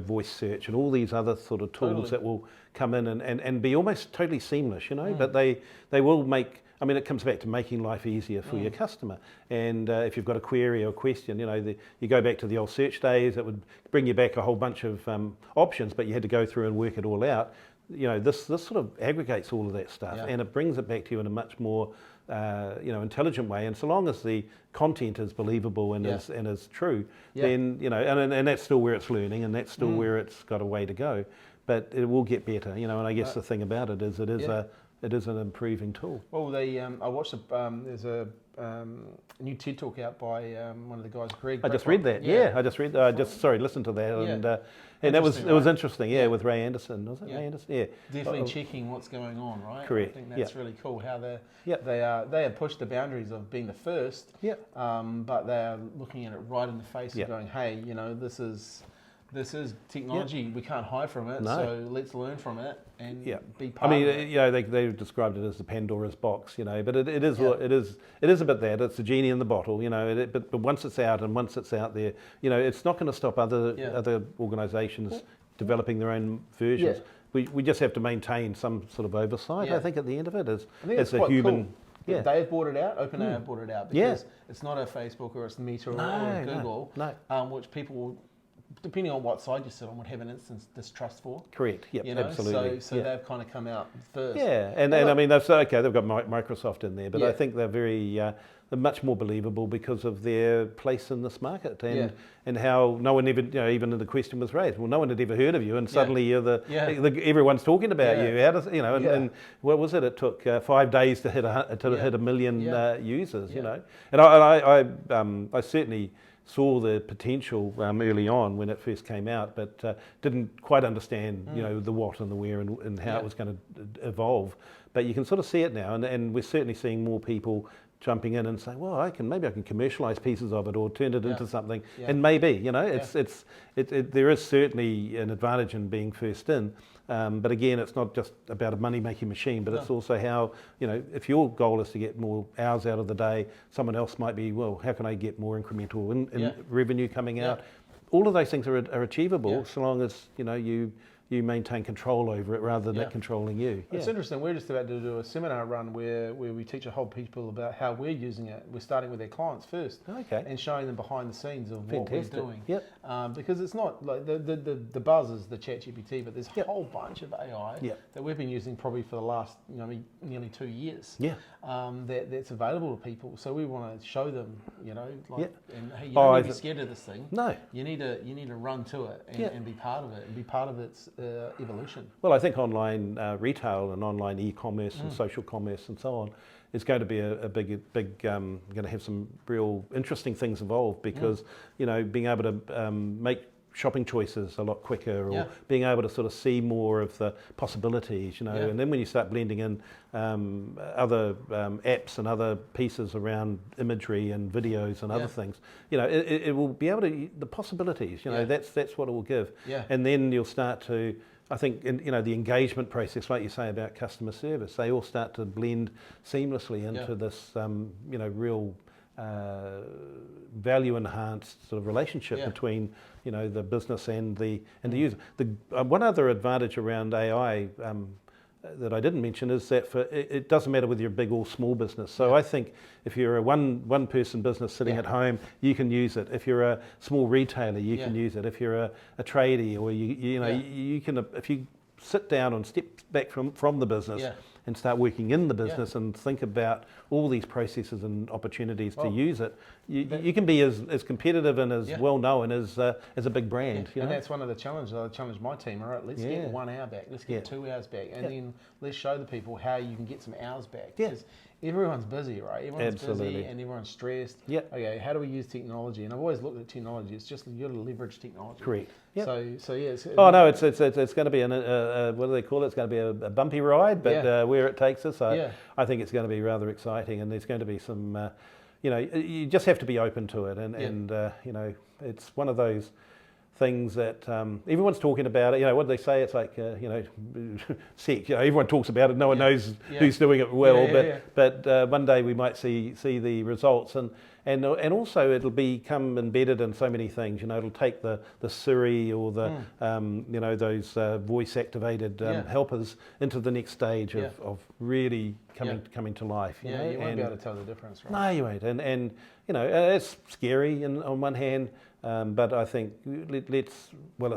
voice search and all these other sort of tools that will come in and be almost totally seamless, but they will make. I mean, it comes back to making life easier for your customer. And if you've got a query or question, you go back to the old search days. It would bring you back a whole bunch of options, but you had to go through and work it all out. This sort of aggregates all of that stuff, and it brings it back to you in a much more intelligent way. And so long as the content is believable and is true, then and that's still where it's learning, and that's still where it's got a way to go. But it will get better, and I guess the thing about it is it is an improving tool. Well, I watched there's a new TED Talk out by one of the guys, Greg. I just read that. Listened to that, and that was interesting. With Ray Anderson, was it? Ray Anderson, Definitely checking what's going on, right? Correct. I think that's really cool how they have pushed the boundaries of being the first. But they are looking at it right in the face and going, hey, this is technology. We can't hide from it. So let's learn from it and be part of it. They described it as the Pandora's box, but it is a bit that. It's the genie in the bottle, but once it's out and once it's out there, it's not going to stop other organisations developing their own versions. We just have to maintain some sort of oversight. I think at the end of it as a human. Cool. They've brought it out. OpenAI have brought it out because it's not a Facebook or it's Meta or a Google, which people will, depending on what side you sit on, would have an instant distrust for. Correct. Yep. Absolutely. So they've kind of come out first. Yeah, and I mean they've got Microsoft in there, but I think they're they're much more believable because of their place in this market and how no one ever, even the question was raised. Well, no one had ever heard of you, and suddenly you're everyone's talking about you. How does and what was it? It took 5 days to hit a million users. And I certainly saw the potential early on when it first came out, but didn't quite understand, the what and the where and how it was going to evolve. But you can sort of see it now, and we're certainly seeing more people jumping in and saying, well, maybe I can commercialise pieces of it or turn it into something, and there is certainly an advantage in being first in, but again, it's not just about a money-making machine, but it's also how, if your goal is to get more hours out of the day, someone else might be, well, how can I get more incremental in revenue coming out? All of those things are achievable so long as, you maintain control over it rather than it controlling you. It's interesting. We're just about to do a seminar run where we teach a whole people about how we're using it. We're starting with their clients first, and showing them behind the scenes of what we're doing. Because it's not like the buzz is the ChatGPT, but there's a whole bunch of AI that we've been using probably for the last nearly 2 years. That's available to people. So we want to show them, and hey, you don't need to be scared of this thing. No, you need to run to it and be part of it and be part of its evolution. Well, I think online retail and online e-commerce and social commerce and so on is going to be a big going to have some real interesting things involved, because being able to make shopping choices a lot quicker, or being able to sort of see more of the possibilities, and then when you start blending in other apps and other pieces around imagery and videos and other things, it will be able to, the possibilities, that's what it will give. And then you'll start to, I think, the engagement process, like you say about customer service, they all start to blend seamlessly into this, real value enhanced sort of relationship between the business and the user. One other advantage around AI that I didn't mention is that it doesn't matter whether you're a big or small business. So I think if you're a one person business sitting at home, you can use it. If you're a small retailer, you can use it. If you're a tradie, or you can, if you sit down and step back from the business and start working in the business and think about all these processes and opportunities to use it, you can be as competitive and as well known as a big brand. And that's one of the challenges. I challenge my team. All right, let's get 1 hour back. Let's get 2 hours back, and then let's show the people how you can get some hours back. Because everyone's busy, right? Everyone's busy and everyone's stressed. Okay, how do we use technology? And I've always looked at technology. It's just you got to leverage technology. Correct. So yeah. It's going to be what do they call it? It's going to be a bumpy ride, but where it takes us, I think it's going to be rather exciting, and there's going to be some. You just have to be open to it, and it's one of those things that everyone's talking about it. What do they say? It's like sex. Everyone talks about it. No one knows who's doing it well, but one day we might see the results, and also it'll become embedded in so many things. It'll take the Siri or the those voice activated helpers into the next stage of really coming to life. You won't be able to tell the difference, right? No, you won't, and it's scary on one hand. But I think it's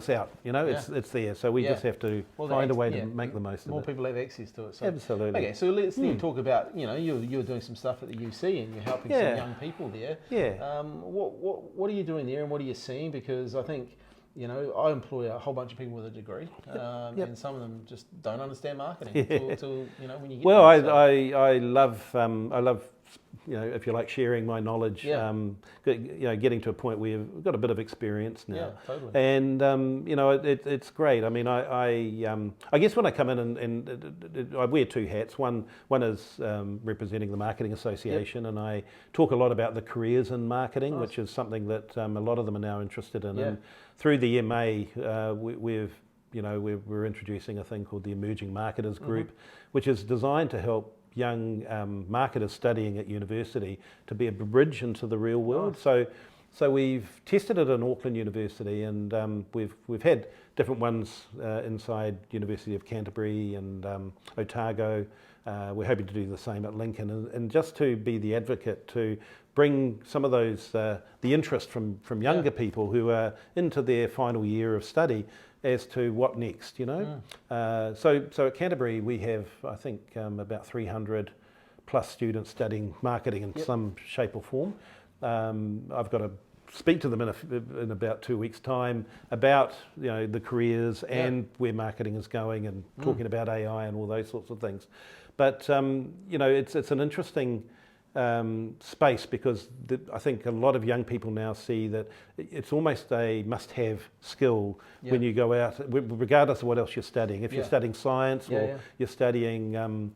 out. It's there. So we just have to find a way to make the most of it. More people have access to it. So. Absolutely. Okay, so let's then talk about you're doing some stuff at the UC and you're helping some young people there. What are you doing there, and what are you seeing? Because I think I employ a whole bunch of people with a degree, and some of them just don't understand marketing until when you get. Well, I love. If you like, sharing my knowledge, getting to a point where you've got a bit of experience now. Yeah, totally. And it's great. I mean, I guess when I come in and I wear two hats. One is representing the Marketing Association, and I talk a lot about the careers in marketing, which is something that a lot of them are now interested in. And through the MA, we're introducing a thing called the Emerging Marketers Group, which is designed to help young marketers studying at university to be a bridge into the real world. So we've tested it in Auckland University, and we've had different ones inside University of Canterbury and Otago. We're hoping to do the same at Lincoln, and just to be the advocate to bring some of those the interest from younger people who are into their final year of study as to what next, So at Canterbury we have, I think, about 300 plus students studying marketing in some shape or form. I've got to speak to them in about 2 weeks' time about the careers and where marketing is going, and talking about AI and all those sorts of things. But it's an interesting space, because I think a lot of young people now see that it's almost a must-have skill when you go out, regardless of what else you're studying. If you're studying science or you're studying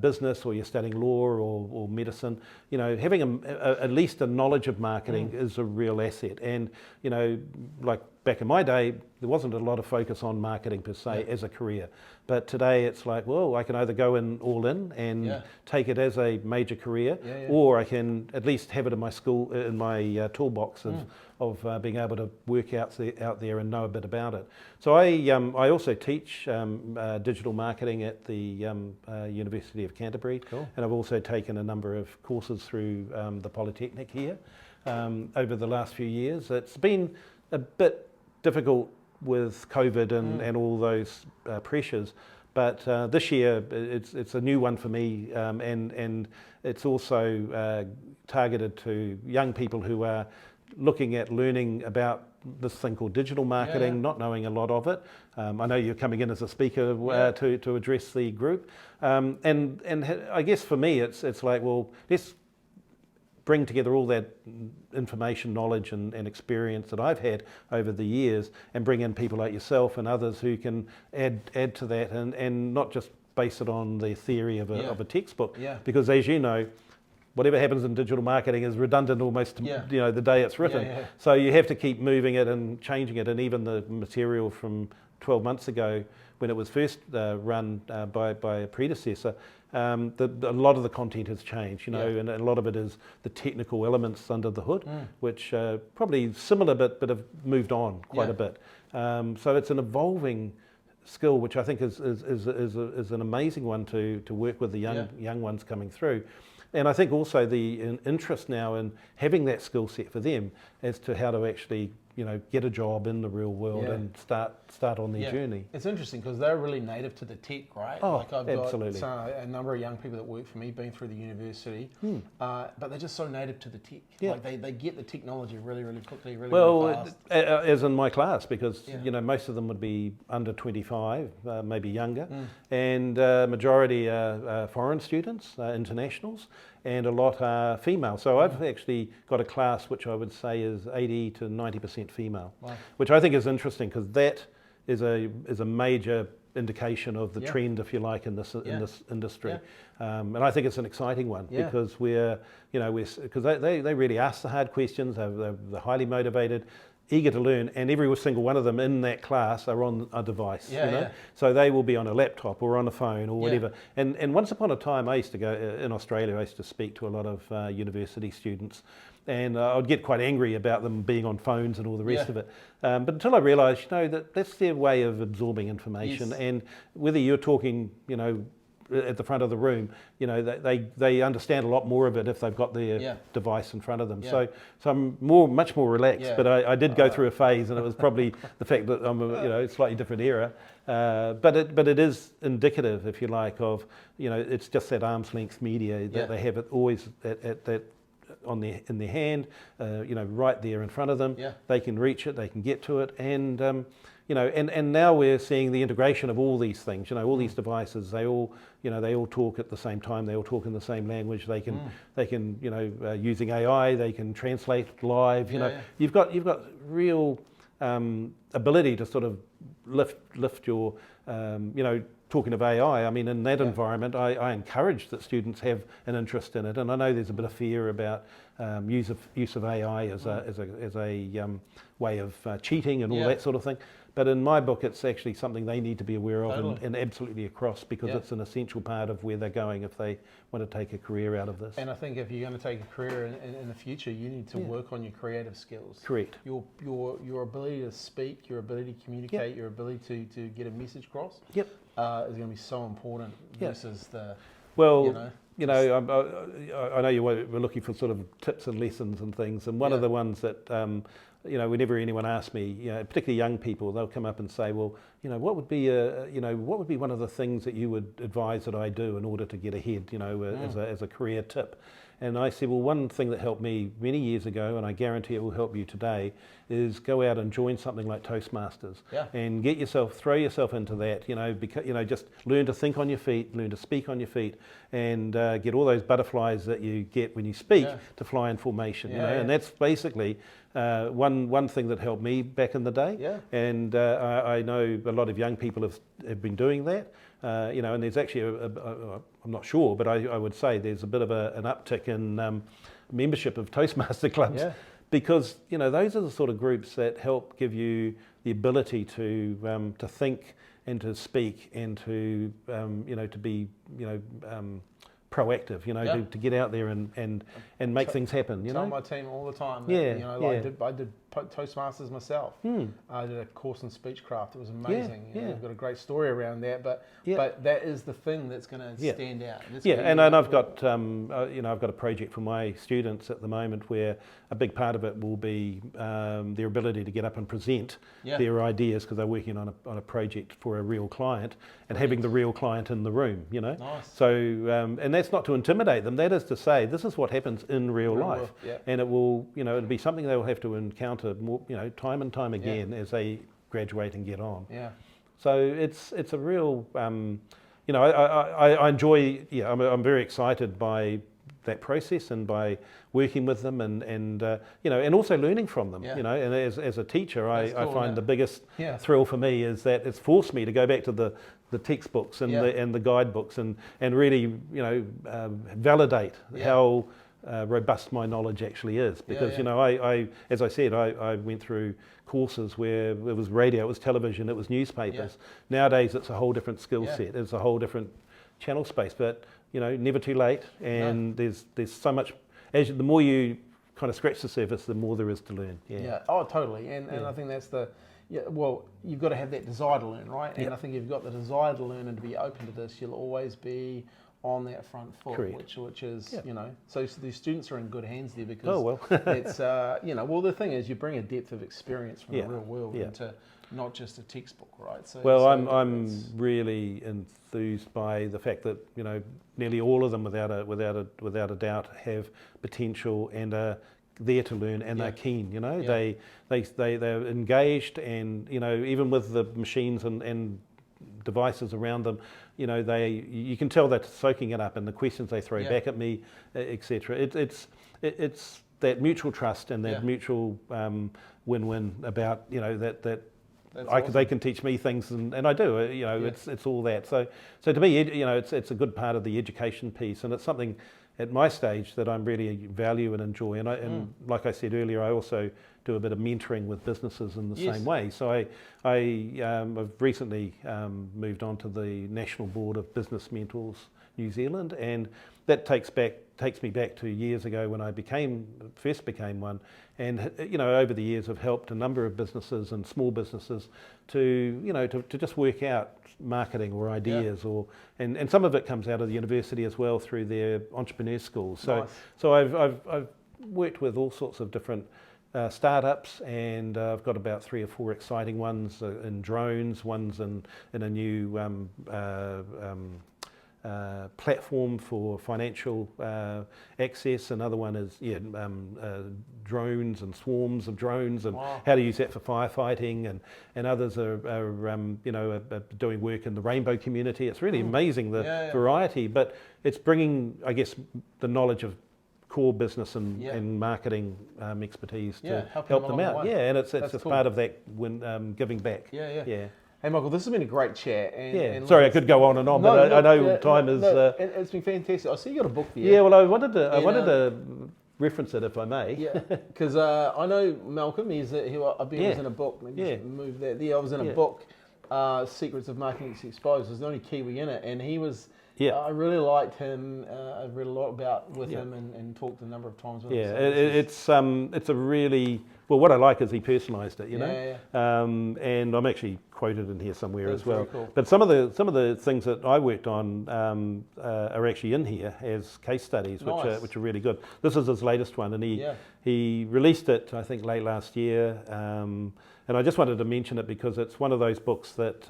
business, or you're studying law or medicine, you know, having at least a knowledge of marketing is a real asset. And, you know, like back in my day, there wasn't a lot of focus on marketing per se as a career. But today it's like, well, I can either go in all in and take it as a major career, or I can at least have it in my school, in my toolbox of being able to work out there and know a bit about it. So I also teach digital marketing at the University of Canterbury, and I've also taken a number of courses through the Polytechnic here over the last few years. It's been a bit difficult with COVID and all those pressures, but this year it's a new one for me, and it's also targeted to young people who are looking at learning about this thing called digital marketing, not knowing a lot of it. I know you're coming in as a speaker to address the group, and I guess for me it's like, well, let's bring together all that information, knowledge and experience that I've had over the years, and bring in people like yourself and others who can add to that, and not just base it on the theory of a textbook, because as you know, whatever happens in digital marketing is redundant almost you know, the day it's written. So you have to keep moving it and changing it, and even the material from 12 months ago when it was first run by a predecessor, a lot of the content has changed, you know, and a lot of it is the technical elements under the hood, which probably similar but have moved on quite a bit. So it's an evolving skill, which I think is an amazing one to work with the young ones coming through. And I think also the interest now in having that skill set for them as to how to actually, you know, get a job in the real world and start on their journey. It's interesting because they're really native to the tech, right? Oh, like I've absolutely. got a number of young people that work for me, been through the university, but they're just so native to the tech. Like they get the technology really, really quickly, really fast. As in my class, because you know, most of them would be under 25, maybe younger, and majority are foreign students, internationals, and a lot are female. So I've actually got a class which I would say is 80 to 90% female, which I think is interesting, because that is a major indication of the trend, if you like, in this industry. And I think it's an exciting one, because because they really ask the hard questions. They're highly motivated, eager to learn, and every single one of them in that class are on a device. So they will be on a laptop or on a phone or whatever. And once upon a time, I used to go in Australia. I used to speak to a lot of university students, and I'd get quite angry about them being on phones and all the rest of it. But until I realised, you know, that's their way of absorbing information, and whether you're talking, you know, at the front of the room, you know, they understand a lot more of it if they've got their device in front of them. So I'm much more relaxed. But I did go through a phase, and it was probably the fact that I'm a slightly different era. But it is indicative, if you like, of, you know, it's just that arm's length media that they have it always at that in their hand, you know, right there in front of them. They can reach it, they can get to it, and you know, and now we're seeing the integration of all these things. You know, all these devices, they all talk at the same time. They all talk in the same language. They can, you know, using AI, they can translate live. You know, you've got real ability to sort of lift your, you know. Talking of AI, I mean, in that environment, I encourage that students have an interest in it, and I know there's a bit of fear about use of AI as a way of cheating and all that sort of thing. But in my book, it's actually something they need to be aware of and absolutely across, because it's an essential part of where they're going if they want to take a career out of this. And I think if you're going to take a career in the future, you need to work on your creative skills. Correct. Your ability to speak, your ability to communicate, your ability to get a message across is going to be so important versus the... Well, you know, I know you were looking for sort of tips and lessons and things, and one of the ones that... you know, whenever anyone asks me, you know, particularly young people, they'll come up and say, well, you know, what would be one of the things that you would advise that I do in order to get ahead, you know, as a career tip? And I said, well, one thing that helped me many years ago, and I guarantee it will help you today, is go out and join something like Toastmasters and throw yourself into that, you know, just learn to think on your feet, learn to speak on your feet, and get all those butterflies that you get when you speak to fly in formation, you know, and that's basically one thing that helped me back in the day, and I know a lot of young people have been doing that. And there's actually I'm not sure, but I would say there's a bit of an uptick in membership of Toastmaster clubs, because those are the sort of groups that help give you the ability to think and to speak and to to be proactive, to get out there and make things happen. Tell my team all the time that, I did Toastmasters myself. I did a course in speechcraft. It was amazing. I've got a great story around that, but that is the thing that's going to stand out. And I've got I've got a project for my students at the moment where a big part of it will be their ability to get up and present their ideas, because they're working on a project for a real client and having the real client in the room. Nice. So and that's not to intimidate them. That is to say, this is what happens in real life, and it will it'll be something they will have to encounter more, time and time again as they graduate and get on. So it's a real I enjoy. I'm very excited by that process and by working with them and also learning from them. And as a teacher, I find the biggest thrill for me is that it's forced me to go back to the textbooks and the guidebooks and really validate how robust my knowledge actually is, because I as I said, I went through courses where it was radio, it was television, it was newspapers. Nowadays it's a whole different skill set, it's a whole different channel space, but never too late, and there's so much. The more you kind of scratch the surface, the more there is to learn. Oh, totally. And I think that's well, you've got to have that desire to learn, right? And I think if you've got the desire to learn and to be open to this, you'll always be on that front foot. Correct. which is so these students are in good hands there, because it's well, the thing is, you bring a depth of experience from the real world into not just a textbook, right? So I'm really enthused by the fact that nearly all of them, without a doubt, have potential and are there to learn, and they're keen. They're engaged, and even with the machines and devices around them, you can tell they're soaking it up, and the questions they throw back at me, etc. It's that mutual trust and that mutual win-win about that. Awesome. They can teach me things, and I do. It's all that. So to me, it's a good part of the education piece, and it's something at my stage that I'm really value and enjoy. And like I said earlier, I also do a bit of mentoring with businesses in the same way. So I've recently moved on to the National Board of Business Mentors New Zealand, and that takes me back to years ago when I first became one, and over the years I've helped a number of businesses and small businesses to just work out marketing or ideas, and some of it comes out of the university as well through their entrepreneur schools. So I've worked with all sorts of different startups, and I've got about 3 or 4 exciting ones in drones, one's in a new platform for financial access. Another one is drones and swarms of drones, and how to use that for firefighting, and others are doing work in the rainbow community. It's really amazing the variety, but it's bringing, I guess, the knowledge of core business and marketing expertise to help them out. And it's just cool. Part of that when giving back. Hey Michael, this has been a great chat. And sorry, I could go on and on, but I know time is. It's been fantastic. I see you got a book there. Yeah, well, I wanted to reference it if I may. Because I know Malcolm. I was in a book. Move that. I was in a book, Secrets of Marketing Exposed. There's the only Kiwi in it, and he was. I really liked him. I've read a lot with him and talked a number of times with him. It's a really. Well, what I like is he personalised it, and I'm actually quoted in here somewhere as well. Cool. But some of the things that I worked on are actually in here as case studies, which are really good. This is his latest one, and he released it, I think, late last year. And I just wanted to mention it because it's one of those books that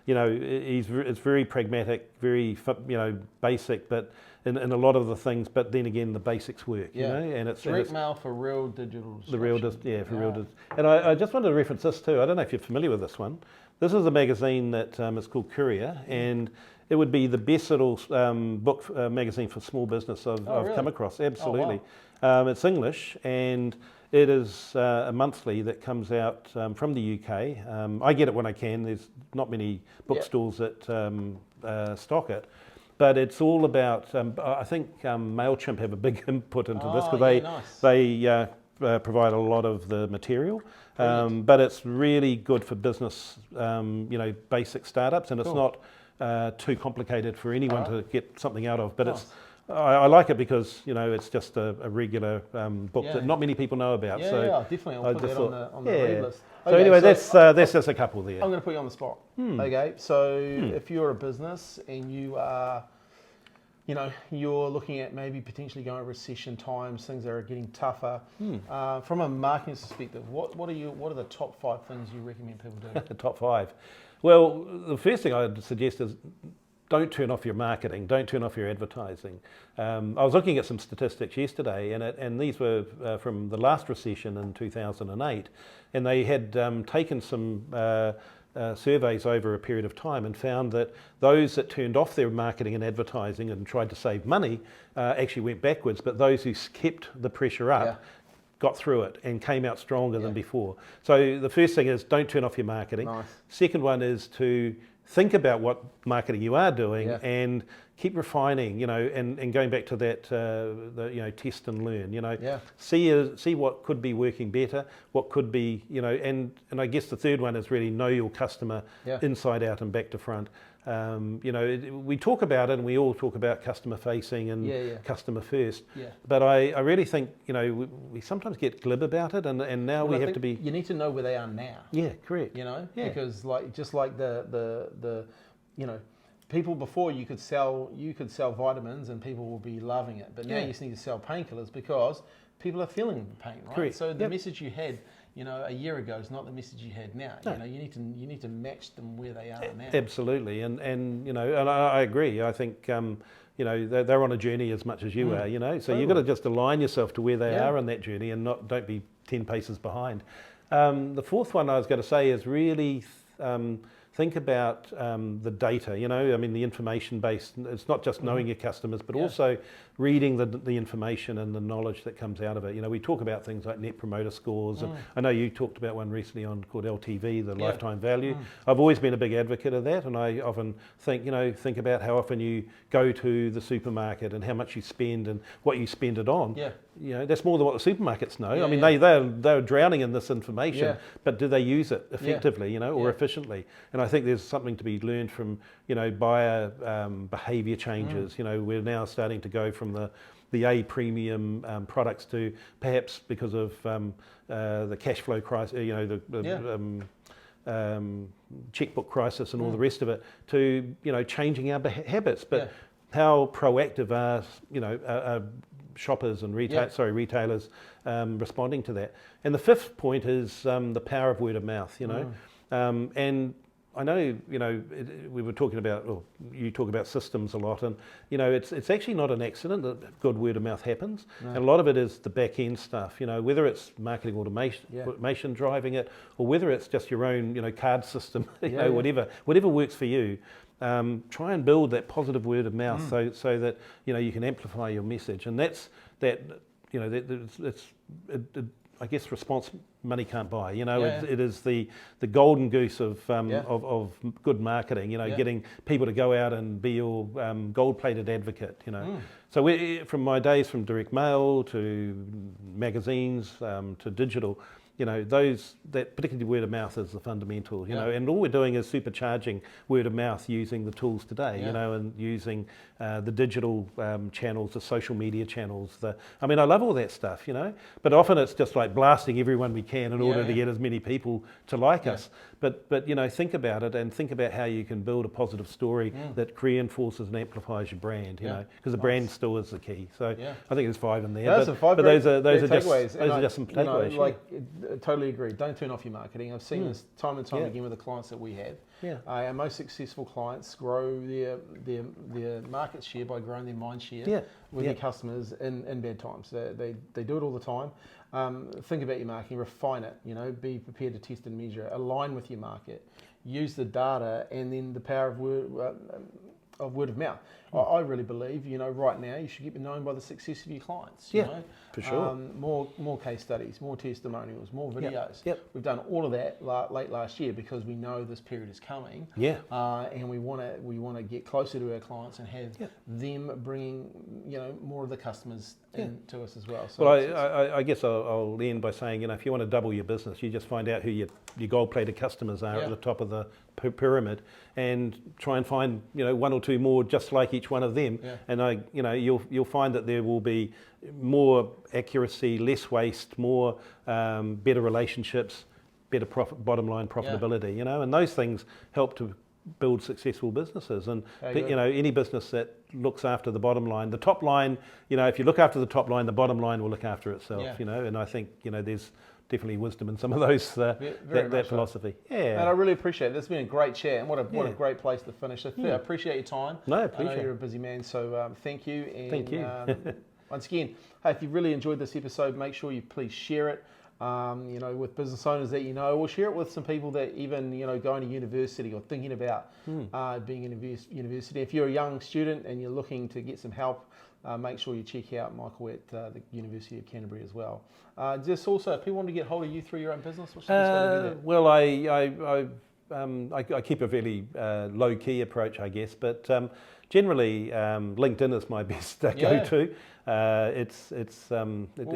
it's very pragmatic, very basic, but in a lot of the things. But then again, the basics work, and it's direct mail for real digital. Real digital. And I just wanted to reference this too. I don't know if you're familiar with this one. This is a magazine that is called Courier, and it would be the best little book magazine for small business I've come across. Absolutely, it's English, and It is a monthly that comes out from the UK. I get it when I can. There's not many bookstores that stock it. But it's all about, I think MailChimp have a big input into this because they provide a lot of the material. But it's really good for business, basic startups, and it's not too complicated for anyone to get something out of. But I like it because it's just a regular book that not many people know about. Definitely. I'll put that on the read list. So anyway, that's just a couple there. I'm going to put you on the spot. Okay, so if you're a business and you are, you're looking at maybe potentially going recession times, things that are getting tougher. From a marketing perspective, what are the top 5 things you recommend people do? The top 5. Well, the first thing I'd suggest is don't turn off your marketing, don't turn off your advertising. I was looking at some statistics yesterday, and these were from the last recession in 2008, and they had taken some surveys over a period of time and found that those that turned off their marketing and advertising and tried to save money actually went backwards, but those who kept the pressure up got through it and came out stronger than before. So the first thing is don't turn off your marketing. Second one is to think about what marketing you are doing and keep refining, and going back to that, test and learn, see what could be working better, what could be, and I guess the third one is really know your customer inside out and back to front. We talk about it and we all talk about customer facing and customer first, but I really think, we sometimes get glib about it and now we have to be... You need to know where they are now. Yeah, correct. Because just like the people before you could sell vitamins and people will be loving it, but now you just need to sell painkillers because people are feeling pain, right? Correct. So the message you had, a year ago is not the message you had now. No. You need to match them where they are now. Absolutely, and I agree. I think they're on a journey as much as you are. So totally. You've got to just align yourself to where they are on that journey and don't be 10 paces behind. The fourth one I was going to say is really think about the data, the information based. It's not just knowing your customers, but also reading the information and the knowledge that comes out of it. We talk about things like net promoter scores, and I know you talked about one recently called LTV, the lifetime value. I've always been a big advocate of that, and I often think about how often you go to the supermarket and how much you spend and what you spend it on. That's more than what the supermarkets know. They're drowning in this information, but do they use it effectively, or efficiently? And I think there's something to be learned from, buyer behaviour changes. We're now starting to go from the A premium products to perhaps because of the cash flow crisis, checkbook crisis and all the rest of it, to changing our habits. But how proactive are shoppers and retailers responding to that? And the fifth point is the power of word of mouth. And I know, we were talking about, or you talk about systems a lot, and it's actually not an accident that good word of mouth happens. And a lot of it is the back end stuff. Whether it's marketing automation driving it, or whether it's just your own card system, whatever works for you. Try and build that positive word of mouth so that you can amplify your message, and I guess response money can't buy. It is the golden goose of good marketing. Getting people to go out and be your gold-plated advocate. So from my days from direct mail to magazines to digital. That particularly word of mouth is the fundamental, and all we're doing is supercharging word of mouth using the tools today, and using the digital channels, the social media channels. I love all that stuff, but often it's just like blasting everyone we can in order to get as many people to like us. But think about it and think about how you can build a positive story that reinforces and amplifies your brand, because the brand still is the key. So I think there's 5 in there. But those are just some takeaways. Totally agree. Don't turn off your marketing. I've seen this time and time again with the clients that we have. Our most successful clients grow their market share by growing their mind share with their customers in bad times. They do it all the time. Think about your marketing, refine it. Be prepared to test and measure, align with your market, use the data, and then the power of word of mouth. I really believe, right now you should get known by the success of your clients. You know? For sure. More case studies, more testimonials, more videos. Yep. We've done all of that late last year because we know this period is coming. Yeah. And we want to get closer to our clients and have them bringing more of the customers in to us as well. So well, I guess I'll end by saying, if you want to double your business, you just find out who your gold-plated customers are at the top of the pyramid, and try and find one or two more just like each one of them. And you'll find that there will be more accuracy, less waste, more better relationships, better bottom line profitability. And those things help to build successful businesses. And any business that looks after the bottom line, the top line, if you look after the top line, the bottom line will look after itself. And I think there's definitely wisdom in some of those that philosophy. So. Yeah, and I really appreciate it. It's been a great chat, and what a great place to finish. I appreciate your time. No, I appreciate. I know you're a busy man, so thank you. And, thank you. Once again, hey, if you really enjoyed this episode, make sure you please share it. With business owners that or share it with some people that even going to university or thinking about being in university. If you're a young student and you're looking to get some help, make sure you check out Michael at the University of Canterbury as well. Just also, if people want to get hold of you through your own business, what's the best way to do that? Well, I keep a fairly low-key approach, I guess, but generally LinkedIn is my best go-to. It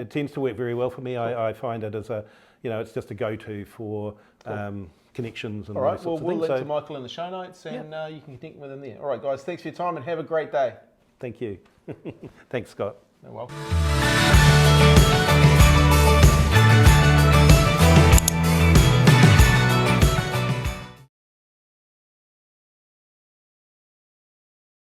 tends to work very well for me. Cool. I find it as it's just a go-to for connections and all right. Those sorts of we'll things. link to Michael in the show notes, and you can connect with him there. All right, guys, thanks for your time and have a great day. Thank you. Thanks, Scott. You're welcome.